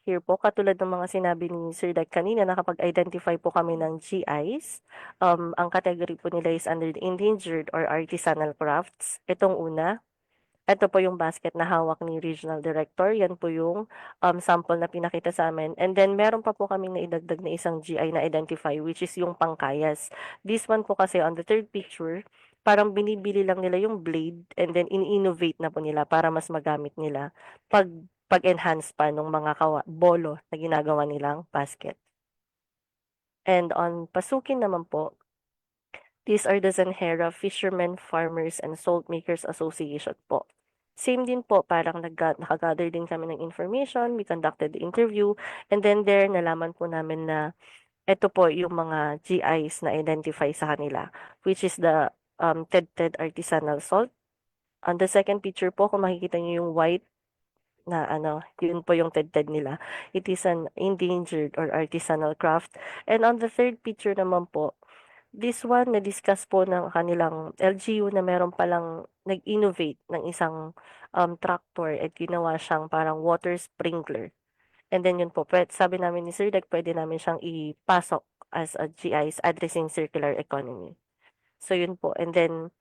here po, katulad ng mga sinabi ni Sir Dag kanina, nakapag-identify po kami ng GIs. Ang category po nila is under the endangered or artisanal crafts. Itong una. Ito po yung basket na hawak ni Regional Director. Yan po yung sample na pinakita sa amin. And then, meron pa po kaming naidagdag na isang GI na identify, which is yung pangkayas. This one po kasi on the third picture, parang binibili lang nila yung blade and then in-innovate na po nila para mas magamit nila pag-enhance pa ng mga bolo na ginagawa nilang basket. And on pasukin naman po, these are the Zanhera Fishermen, Farmers, and Salt Makers Association po. Same din po, parang nakagather din kami ng information, we conducted the interview, and then there, nalaman po namin na ito po yung mga GIs na identify sa kanila, which is the TED Artisanal Salt. On the second picture po, kung makikita niyo yung white na yun po yung TED nila. It is an endangered or artisanal craft. And on the third picture naman po, this one, na-discuss po ng kanilang LGU na meron palang nag-innovate ng isang tractor at ginawa siyang parang water sprinkler. And then yun po, sabi namin ni Sir Dag, pwede namin siyang ipasok as a GIs addressing circular economy. So yun po, and then,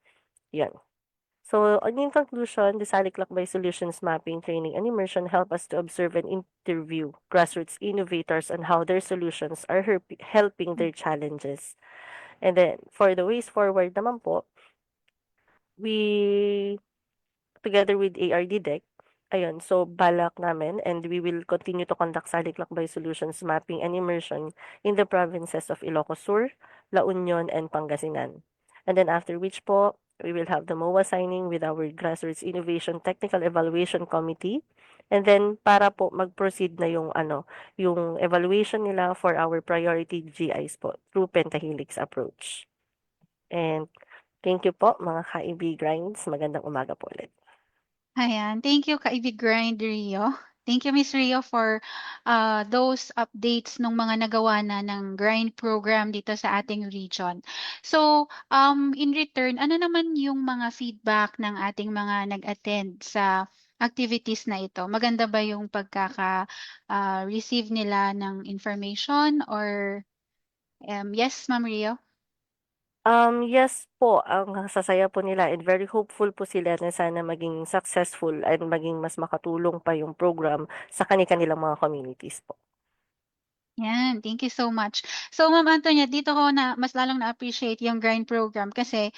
yun. So, in conclusion, the Saliclakbay Solutions Mapping, Training, and Immersion help us to observe and interview grassroots innovators on how their solutions are helping their challenges. And then, for the ways forward naman po, we, together with ARD-DEC, so balak namin, and we will continue to conduct Saliclakbay Solutions Mapping and Immersion in the provinces of Ilocos Sur, La Union, and Pangasinan. And then after which po, we will have the MOA signing with our Grassroots Innovation Technical Evaluation Committee. And then, para po mag-proceed na yung evaluation nila for our priority GIs po through Pentahelix approach. And thank you po, mga ka-EB Grinds. Magandang umaga po ulit. Ayan. Thank you, Ka-EB Grind Rio. Thank you, Miss Rio, for those updates ng mga nagawa na ng grind program dito sa ating region. So, in return, ano naman yung mga feedback ng ating mga nag-attend sa activities na ito? Maganda ba yung receive nila ng information or yes, Ma'am Rio? Yes po, ang sasaya po nila and very hopeful po sila na sana maging successful and maging mas makatulong pa yung program sa kanilang mga communities po. Yan, thank you so much. So, Ma'am Antonia, dito ko mas lalong na-appreciate yung grind program kasi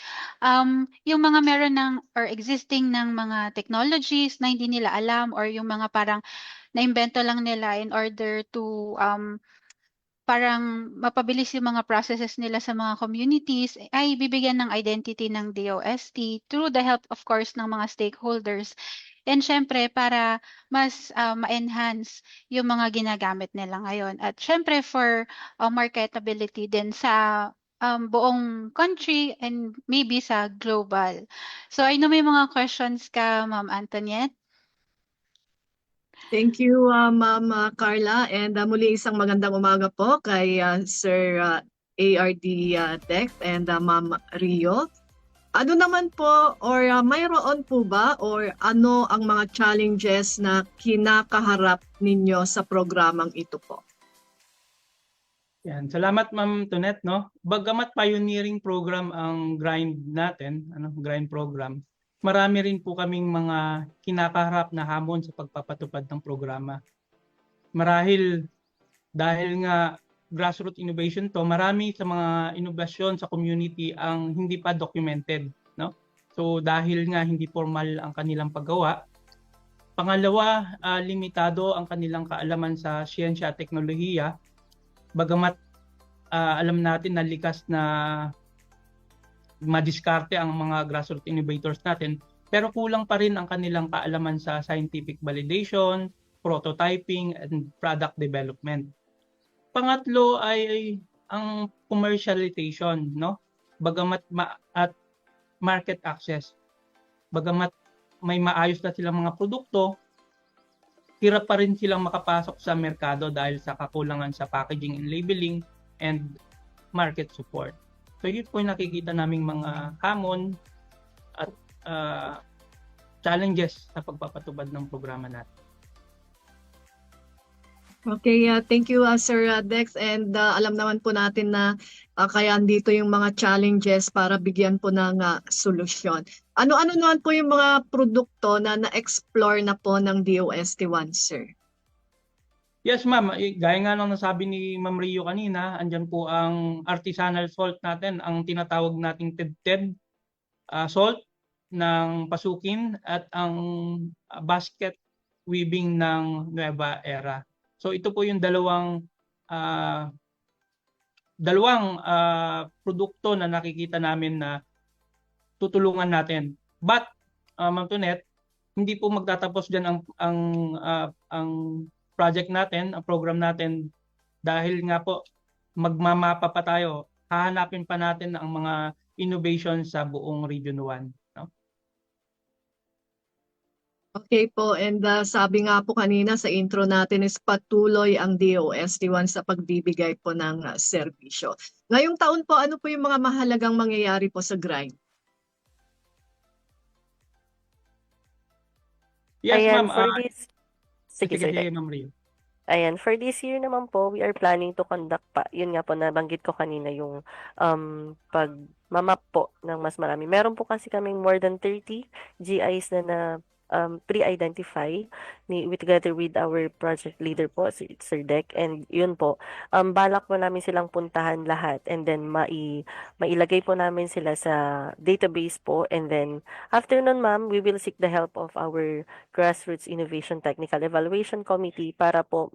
yung mga meron ng or existing ng mga technologies na hindi nila alam or yung mga parang na-invento lang nila in order to parang mapabilis yung mga processes nila sa mga communities, ay bibigyan ng identity ng DOST through the help, of course, ng mga stakeholders. And syempre, para mas ma-enhance yung mga ginagamit nila ngayon. At syempre, for marketability din sa buong country and maybe sa global. So, I know may mga questions ka, Ma'am Antoniette. Thank you, Ma'am Carla. And muli isang magandang umaga po kay Sir ARD-DEC and Ma'am Rio. Ano naman po or mayroon po ba or ano ang mga challenges na kinakaharap ninyo sa programang ito po? Yan, salamat Ma'am Tonet, no. Bagamat pioneering program ang grind natin, grind program, marami rin po kaming mga kinakaharap na hamon sa pagpapatupad ng programa. Marahil dahil nga grassroots innovation to, marami sa mga inobasyon sa community ang hindi pa documented, no? So dahil nga hindi formal ang kanilang paggawa. Pangalawa, limitado ang kanilang kaalaman sa siyensya at teknolohiya. Bagamat alam natin na likas na madiskarte ang mga grassroots innovators natin, pero kulang pa rin ang kanilang kaalaman sa scientific validation, prototyping, and product development. Pangatlo ay ang commercialization, no? Bagamat at market access. Bagamat may maayos na silang mga produkto, hirap pa rin silang makapasok sa merkado dahil sa kakulangan sa packaging and labeling and market support. So yun po yung nakikita naming mga hamon at challenges sa pagpapatubad ng programa natin. Okay, thank you Sir Dex, and alam naman po natin na kaya andito yung mga challenges para bigyan po ng solusyon. Ano-ano naman po yung mga produkto na na-explore na po ng DOST1, sir? Yes, ma'am. Gaya nga ng nasabi ni Ma'am Rio kanina, andyan po ang artisanal salt natin, ang tinatawag nating TED salt ng Pasukin at ang basket weaving ng Nueva Era. So ito po yung dalawang produkto na nakikita namin na tutulungan natin. But Ma'am Tonet, hindi po magtatapos diyan ang project natin, ang program natin, dahil nga po magmamapa pa tayo. Hahanapin pa natin ang mga innovation sa buong Region 1. No? Okay po, and sabi nga po kanina sa intro natin is patuloy ang DOST1 sa pagbibigay po ng serbisyo. Ngayong taon po, ano po yung mga mahalagang mangyayari po sa grind? Yes, Ayan, ma'am. for this... Sige, Sige, sir. Ma'am Rio. Ayan, for this year naman po, we are planning to conduct pa. Yun nga po, nabanggit ko kanina yung pag-mamap po ng mas marami. Meron po kasi kaming more than 30 GIs na pre-identify together with our project leader po, Sir Dec. And yun po, balak po namin silang puntahan lahat and then mailagay po namin sila sa database po. And then, after nun, ma'am, we will seek the help of our Grassroots Innovation Technical Evaluation Committee para po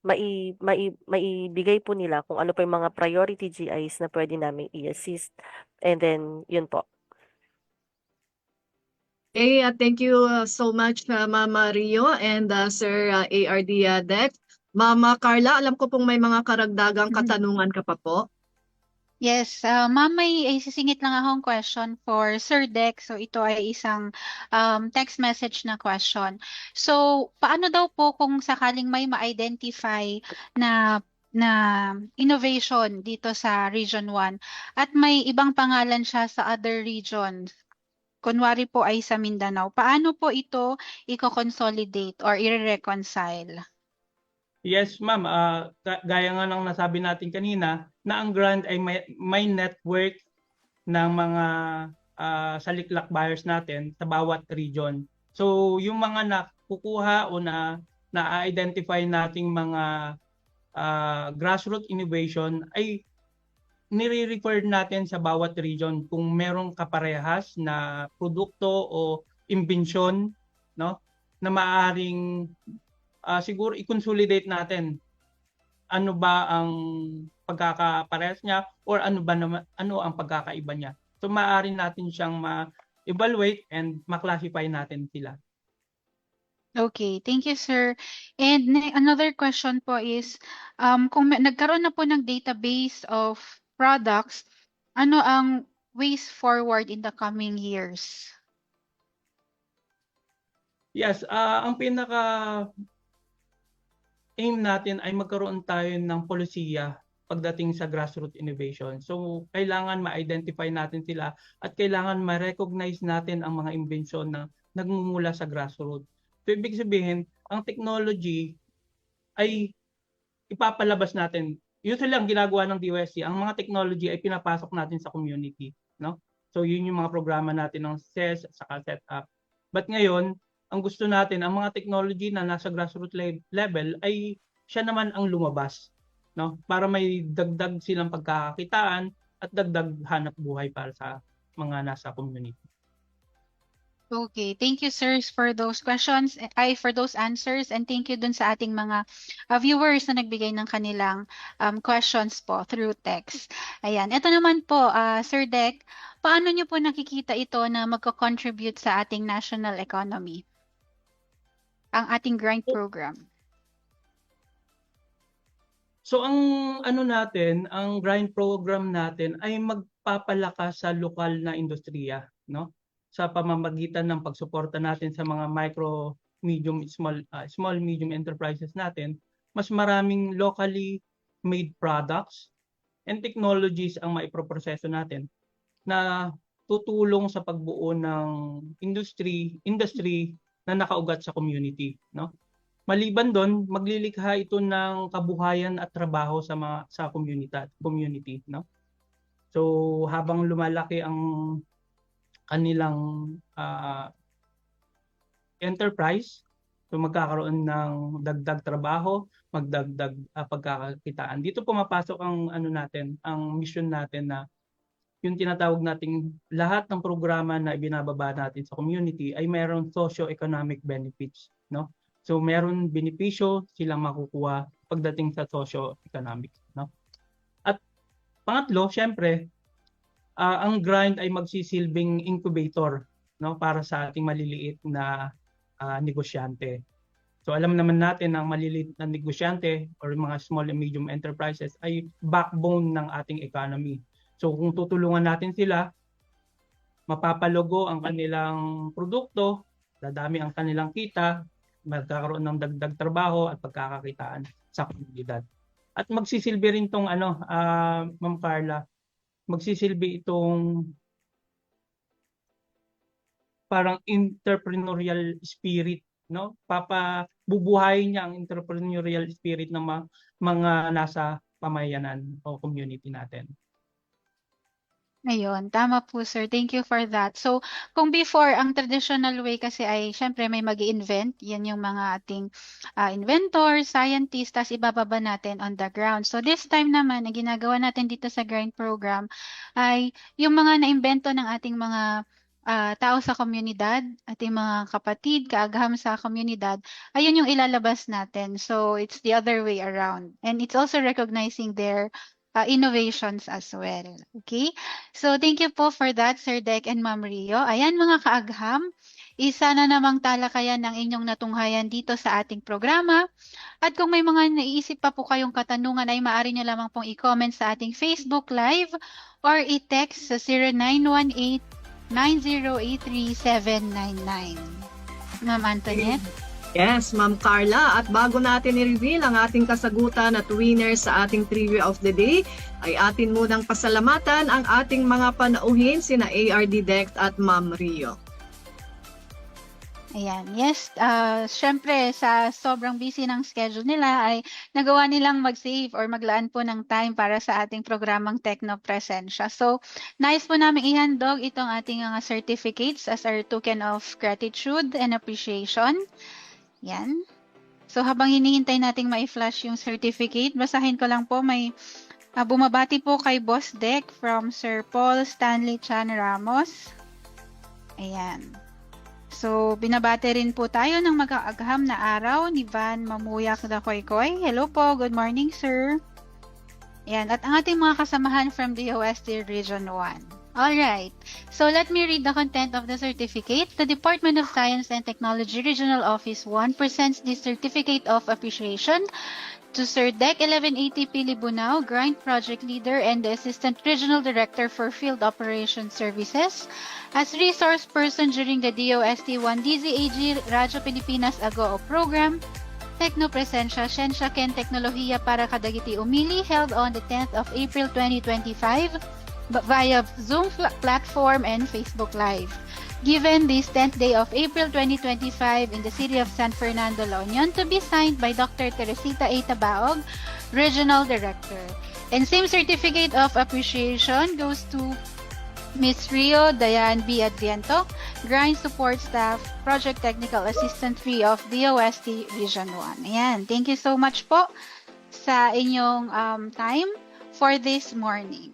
maibigay po nila kung ano pa yung mga priority GIs na pwede namin i-assist. And then, yun po. Okay, thank you so much Mama Rio and Sir ARD Dex. Mama Carla, alam ko pong may mga karagdagang katanungan ka pa po. Yes, ma'am, may isisingit lang akong question for Sir Dex. So ito ay isang text message na question. So paano daw po kung sakaling may ma-identify na innovation dito sa Region 1 at may ibang pangalan siya sa other regions? Kunwari po ay sa Mindanao. Paano po ito i-consolidate or i-reconcile? Yes, ma'am. Gaya nga ng nasabi natin kanina, na ang grant ay may network ng mga saliklak buyers natin sa bawat region. So, yung mga nakukuha o na-identify nating mga grassroots innovation ay nire-refer natin sa bawat region kung merong kaparehas na produkto o imbensyon, no, na maaaring siguro i-consolidate natin. Ano ba ang pagkakaparehas niya or ano ang pagkakaiba niya. So maaari natin siyang ma-evaluate and ma-classify natin sila. Okay, thank you, sir. And another question po is, kung nagkaroon na po ng database of products, ano ang ways forward in the coming years? Yes, ang pinaka-aim natin ay magkaroon tayo ng polisiya pagdating sa grassroots innovation. So, kailangan ma-identify natin sila at kailangan ma-recognize natin ang mga imbensyon na nagmumula sa grassroots. So, ibig sabihin, ang technology ay ipapalabas natin. Usually ang ginagawa ng DOST, ang mga technology ay pinapasok natin sa community, no? So yun yung mga programa natin ng CES at saka setup. But ngayon, ang gusto natin, ang mga technology na nasa grassroots level ay siya naman ang lumabas, no? Para may dagdag silang pagkakakitaan at dagdag hanap buhay para sa mga nasa community. Okay, thank you sirs for those questions, for those answers, and thank you dun sa ating mga viewers na nagbigay ng kanilang questions po through text. Ayan, ito naman po, Sir Dek, paano nyo po nakikita ito na magko-contribute sa ating national economy, ang ating grant program? So ang ano natin, ang grind program natin ay magpapalakas sa lokal na industriya, no? Sa pamamagitan ng pagsuporta natin sa mga micro, medium, small medium enterprises natin, mas maraming locally made products and technologies ang maiproproseso natin na tutulong sa pagbuo ng industry na nakaugat sa community, no? Maliban doon, maglilikha ito ng kabuhayan at trabaho sa community, no? So habang lumalaki ang kanilang enterprise, so magkakaroon ng dagdag trabaho, magdagdag pagkakakitaan. Dito pumapasok ang ano natin, ang mission natin na yung tinatawag nating lahat ng programa na ibinababa natin sa community ay mayroong socio-economic benefits, no? So meron benepisyo silang makukuha pagdating sa socio-economic, no? At pangatlo, syempre, ang grind ay magsisilbing incubator, no, para sa ating maliliit na negosyante. So alam naman natin ang maliliit na negosyante or mga small and medium enterprises ay backbone ng ating economy. So kung tutulungan natin sila, mapapalogo ang kanilang produkto, dadami ang kanilang kita, magkakaroon ng dagdag trabaho at pagkakakitaan sa komunidad. At magsisilbi rin tong Ma'am Carla, magsisilbi itong parang entrepreneurial spirit, no? Bubuhayin niya ang entrepreneurial spirit ng mga nasa pamayanan o community natin. Ayun, tama po sir. Thank you for that. So, kung before, ang traditional way kasi ay syempre may mag-invent. Yan yung mga ating inventors, scientists, tas ibababa natin on the ground. So, this time naman, ang ginagawa natin dito sa grind program ay yung mga naimbento ng ating mga tao sa komunidad, ating mga kapatid, kaagham sa komunidad, ayun yung ilalabas natin. So, it's the other way around. And it's also recognizing their innovations as well. Okay? So, thank you po for that, Sir Dek and Ma'am Rio. Ayan mga kaagham, isa na namang talakayan ng inyong natunghayan dito sa ating programa. At kung may mga naiisip pa po kayong katanungan ay maaari nyo lamang pong i-comment sa ating Facebook Live or i-text sa 0918-9083-799. Ma'am Antoinette? Yes, Ma'am Carla. At bago natin i-reveal ang ating kasagutan at winner sa ating trivia of the day, ay atin munang pasalamatan ang ating mga panauhin sina ARD Dex at Ma'am Rio. Ayan, yes. Syempre, sa sobrang busy ng schedule nila ay nagawa nilang mag-save or maglaan po ng time para sa ating programang Techno Presensya. So, nice po namin ihandog itong ating mga certificates as our token of gratitude and appreciation. Yan. So habang hinihintay nating ma-flash yung certificate, basahin ko lang po, may bumabati po kay Boss Dek from Sir Paul Stanley Chan Ramos. Ayan. So binabati rin po tayo ng mag-aagham na araw ni Van Mamuyak Dakoykoy. Hello po, good morning sir. Ayan, at ang ating mga kasamahan from the OST Region 1. Alright, so let me read the content of the certificate. The Department of Science and Technology Regional Office 1 presents this Certificate of Appreciation to Sir Dec 1180 Pilibunao, Grind Project Leader and the Assistant Regional Director for Field Operations Services, as resource person during the DOST-1 DZAG Radyo Pilipinas Agoo Program, Techno Presensya Siyensya Ken Teknolohiya para Kadagiti Umili, held on the 10th of April 2025, via Zoom platform and Facebook Live. Given this 10th day of April 2025 in the city of San Fernando, La Union, to be signed by Dr. Teresita A. Tabaog, Regional Director. And same certificate of appreciation goes to Ms. Rio Dayan B. Adriento, Grind Support Staff, Project Technical Assistant 3 of DOST Region 1. Ayan, thank you so much po sa inyong time for this morning.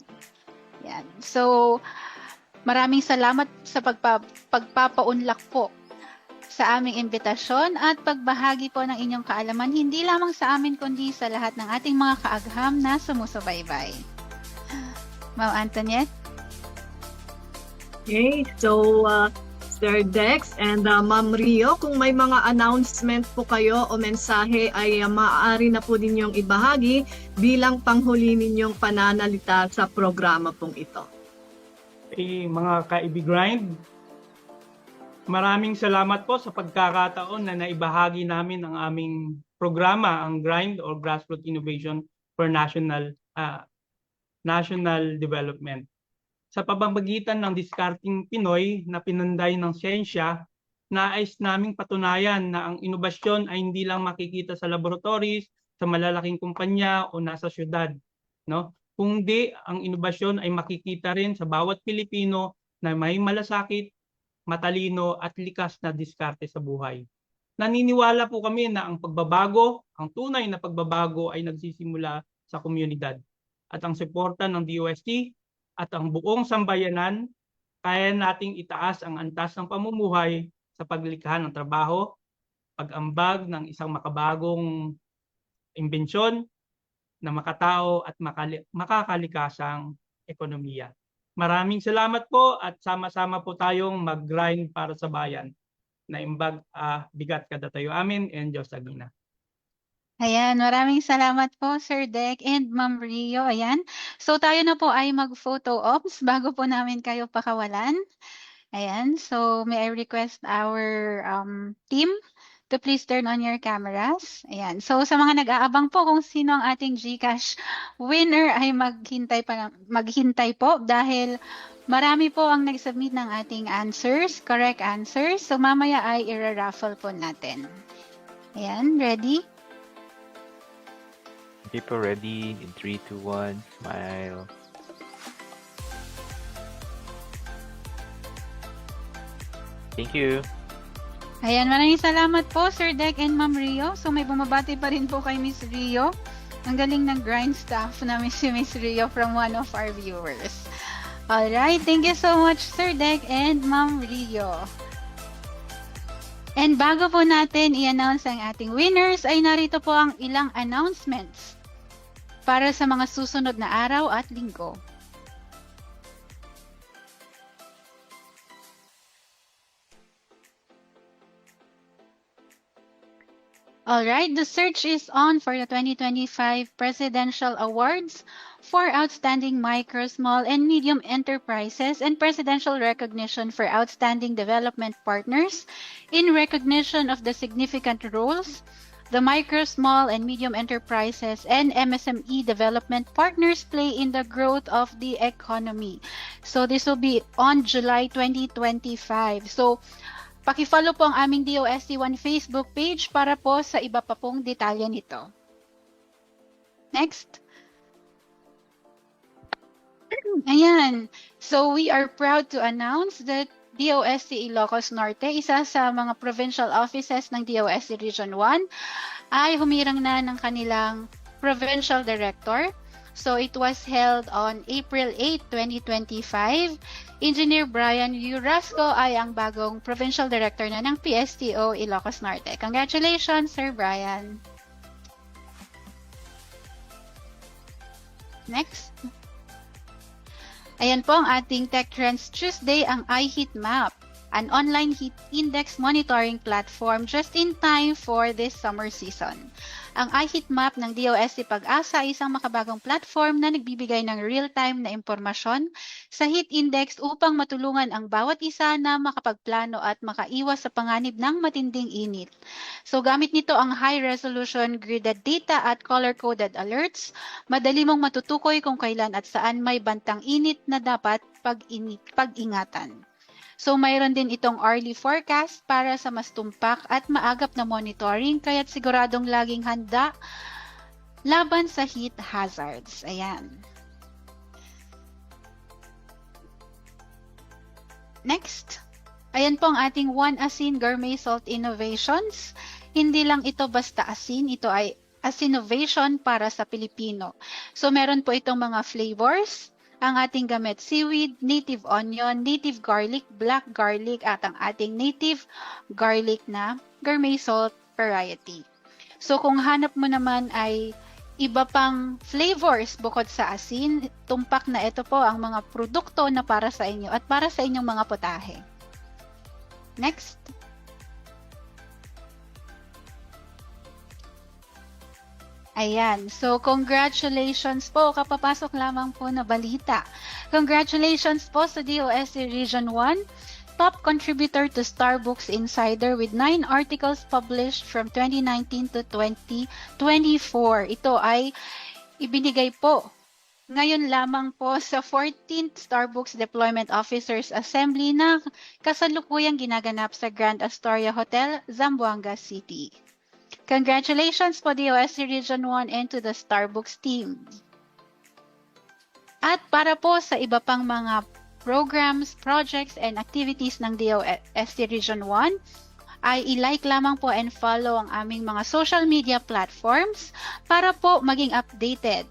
Yan. So, Maraming salamat sa pagpapaunlak po sa aming imbitasyon at pagbahagi po ng inyong kaalaman hindi lamang sa amin kundi sa lahat ng ating mga kaagham na sumusubaybay. Ma'am Antoniette? Okay, so Sir Dex and Ma'am Rio, kung may mga announcement po kayo o mensahe ay maaari na po ninyong ibahagi bilang panghuli ninyong pananalita sa programa pong ito. Mga ka-IB-Grind, maraming salamat po sa pagkakataon na naibahagi namin ang aming programa, ang GRIND or Grassroots Innovation for National Development. Sa pamamagitan ng Discarding Pinoy na pinanday ng siyensya, nais naming patunayan na ang inobasyon ay hindi lang makikita sa laboratories, sa malalaking kumpanya o nasa syudad, no? Kundi ang inobasyon ay makikita rin sa bawat Pilipino na may malasakit, matalino at likas na diskarte sa buhay. Naniniwala po kami na ang pagbabago, ang tunay na pagbabago ay nagsisimula sa komunidad. At ang suporta ng DOST at ang buong sambayanan, kaya nating itaas ang antas ng pamumuhay sa paglikha ng trabaho, pag-ambag ng isang makabagong imbensyon na makatao at makakalikasang ekonomiya. Maraming salamat po at sama-sama po tayong mag-grind para sa bayan na imbag bigat kada tayo amin and Diyos Agina. Ayan, maraming salamat po Sir Dec and Ma'am Rio. Ayan. So tayo na po ay mag-photo ops bago po namin kayo pakawalan. Ayan. So may I request our team to please turn on your cameras. Ayan. So sa mga nag-aabang po kung sino ang ating GCash winner ay maghintay po dahil marami po ang nag-submit ng ating answers, correct answers. So mamaya ay i-raffle po natin. Ayan, ready? People ready in 3, 2, 1, smile. Thank you. Ayan, maraming salamat po Sir Dec and Ma'am Rio. So may bumabati pa rin po kay Miss Rio. Ang galing ng grind staff namin si Miss Rio from one of our viewers. Alright, thank you so much Sir Dec and Ma'am Rio. And bago po natin i-announce ang ating winners, ay narito po ang ilang announcements para sa mga susunod na araw at linggo. Alright, the search is on for the 2025 Presidential Awards for Outstanding Micro, Small, and Medium Enterprises and Presidential Recognition for Outstanding Development Partners in recognition of the significant roles the micro, small, and medium enterprises and MSME development partners play in the growth of the economy. So this will be on July 2025. So paki-follow po ang aming DOST1 Facebook page para po sa iba pa pong detalye nito. Next. Ayan. So we are proud to announce that DOST Ilocos Norte, isa sa mga provincial offices ng DOST Region 1, ay humirang na ng kanilang provincial director. So it was held on April 8, 2025. Engineer Brian Urasco ay ang bagong provincial director na ng PSTO Ilocos Norte. Congratulations, Sir Brian. Next. Ayan po ang ating Tech Trends Tuesday, ang iHeatMap, an online heat index monitoring platform just in time for this summer season. Ang iHeatMap ng DOST Pag-asa ay isang makabagong platform na nagbibigay ng real-time na impormasyon sa heat index upang matulungan ang bawat isa na makapagplano at makaiwas sa panganib ng matinding init. So gamit nito ang high-resolution gridded data at color-coded alerts, madali mong matutukoy kung kailan at saan may bantang init na dapat pag-ingatan. So mayroon din itong early forecast para sa mas tumpak at maagap na monitoring, kaya't siguradong laging handa laban sa heat hazards. Ayan. Next. Ayan po ang ating One Asin Gourmet Salt Innovations. Hindi lang ito basta asin, ito ay Asinovation para sa Pilipino. So meron po itong mga flavors ang ating gamit seaweed, native onion, native garlic, black garlic, at ang ating native garlic na gourmet salt variety. So kung hanap mo naman ay iba pang flavors bukod sa asin, tumpak na ito po ang mga produkto na para sa inyo at para sa inyong mga putahe. Next. Ayan. So, congratulations po. Kapapasok lamang po na balita. Congratulations po sa DOST Region 1, top contributor to Starbucks Insider with 9 articles published from 2019 to 2024. Ito ay ibinigay po ngayon lamang po sa 14th Starbucks Deployment Officers Assembly na kasalukuyang ginaganap sa Grand Astoria Hotel, Zamboanga City. Congratulations po DOST Region 1 and to the Starbucks team. At para po sa iba pang mga programs, projects, and activities ng DOST Region 1, ay i-like lamang po and follow ang aming mga social media platforms para po maging updated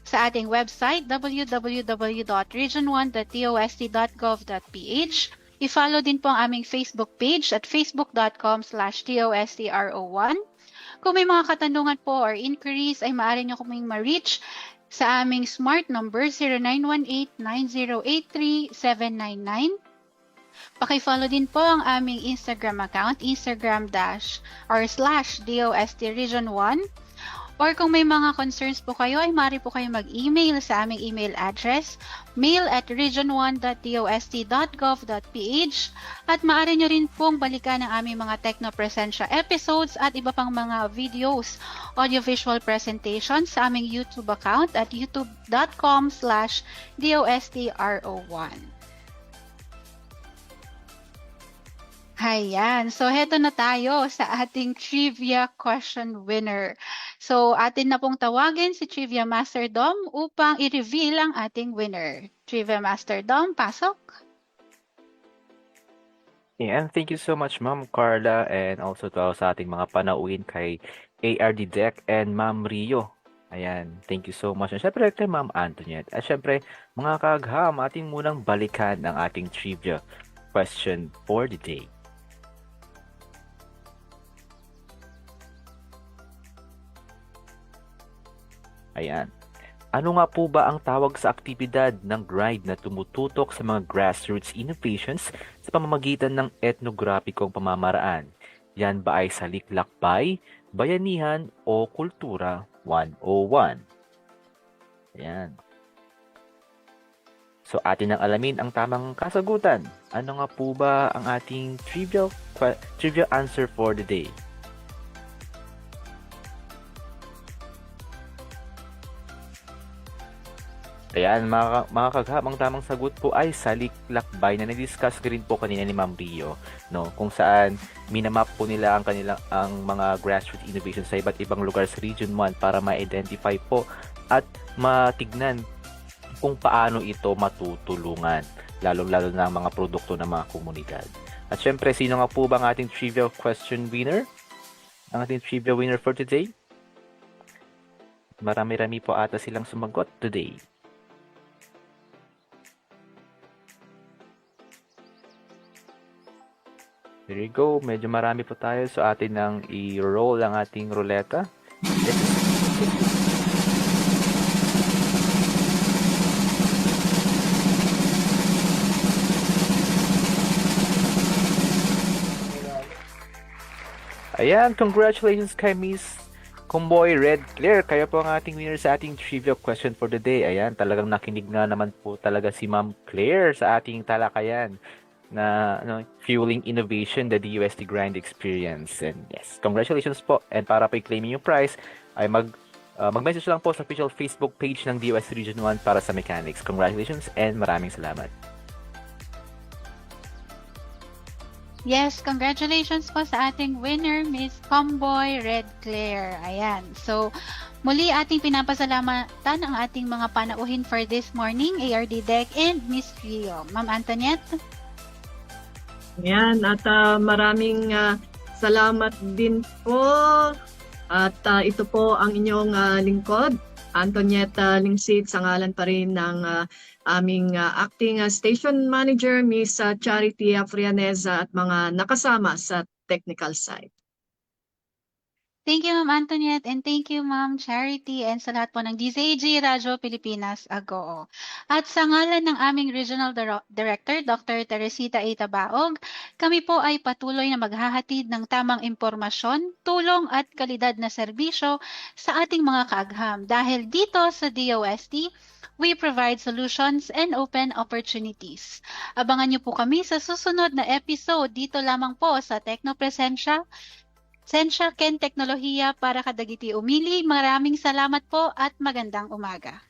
sa ating website www.region1.dost.gov.ph. I-follow din po ang aming Facebook page at facebook.com/dostro1. Kung may mga katanungan po or inquiries ay maaari nyo kaming ma-reach sa aming smart number 0918-9083-799. Paki-follow din po ang aming Instagram account, Instagram/DOST Region 1. Or kung may mga concerns po kayo, ay maaari po kayo mag-email sa aming email address, mail@region1.dost.gov.ph, at maaari nyo rin pong balikan ang aming mga Technopresensya episodes at iba pang mga videos, audiovisual presentations sa aming YouTube account at youtube.com/dostro1. Ayan. So, heto na tayo sa ating trivia question winner. So, atin na pong tawagin si Trivia Master Dom upang i-reveal ang ating winner. Trivia Master Dom, pasok. And thank you so much, Ma'am Carla, and also to sa ating mga panauhin kay ARD Deck and Ma'am Rio. Ayan, thank you so much. And syempre kay Ma'am Antoinette. At syempre, mga kaagham, ating munang balikan ang ating trivia question for the day. Ayan. Ano nga po ba ang tawag sa aktibidad ng GRIND na tumututok sa mga grassroots innovations sa pamamagitan ng etnograpikong pamamaraan? Yan ba ay saliklakbay, bayanihan, o kultura 101? Ayan. So atin ang alamin ang tamang kasagutan. Ano nga po ba ang ating trivia answer for the day? Ayan, mga kagham, ang tamang sagot po ay saliklakbay na na-discuss rin po kanina ni Ma'am Rio, no? Kung saan minamap po nila ang mga grassroots innovations sa iba't ibang lugar sa Region 1 para ma-identify po at matignan kung paano ito matutulungan, lalong-lalo na ang mga produkto ng mga komunidad. At syempre, sino nga po ba ang ating trivia question winner? Ang ating trivia winner for today? Marami-rami po ata silang sumagot today. There you go. Medyo marami po tayo. So, atin nang i-roll ang ating ruleta. Ayan, congratulations kay Miss Comboy Red Claire. Kayo po ang ating winner sa ating trivia question for the day. Ayan, talagang nakinig na naman po talaga si Ma'am Claire sa ating talakayan na fueling innovation, the DOST Grind Experience. And yes, congratulations po. And para po i-claim yung prize, ay mag-message lang po sa official Facebook page ng DOST Region 1 para sa mechanics. Congratulations and maraming salamat. Yes, congratulations po sa ating winner, Miss Comboy Red Claire. Ayan. So, muli ating pinapasalamatan ang ating mga panauhin for this morning, ARD Deck and Miss Rio. Ma'am Antoinette? Ayan, at maraming salamat din po. At ito po ang inyong lingkod, Antonietta Lingsit, sa ngalan pa rin ng aming acting station manager, Miss Charity Frianeza, at mga nakasama sa technical side. Thank you, Ma'am Antoniette, and thank you, Ma'am Charity, and sa lahat po ng DZAG Radyo Pilipinas Agoo. At sa ngalan ng aming Regional Director, Dr. Teresita A. Tabaog, kami po ay patuloy na maghahatid ng tamang impormasyon, tulong at kalidad na serbisyo sa ating mga kaagham. Dahil dito sa DOST, we provide solutions and open opportunities. Abangan niyo po kami sa susunod na episode dito lamang po sa Teknopresensya, Sensya Ken Teknolohiya para kadagiti umili. Maraming salamat po at magandang umaga.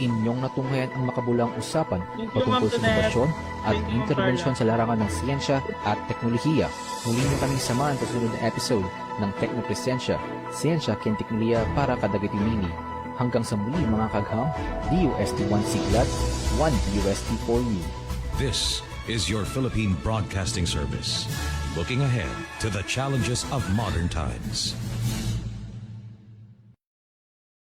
Inyong natunghayan ang makabulang usapan Thank you, patungkol Ma'am sa Tonette. inobasyon at Thank you, interbensyon sa larangan ng siyensya at teknolohiya. Muli niyo kaming samahan sa sunod na episode ng Teknopresensya, Siyensya Ken Teknolohiya para kadagiti umili. Hanggang sa muli mga kagham, DOST 1 Siglat, 1 DOST for you. This is your Philippine Broadcasting Service, looking ahead to the challenges of modern times.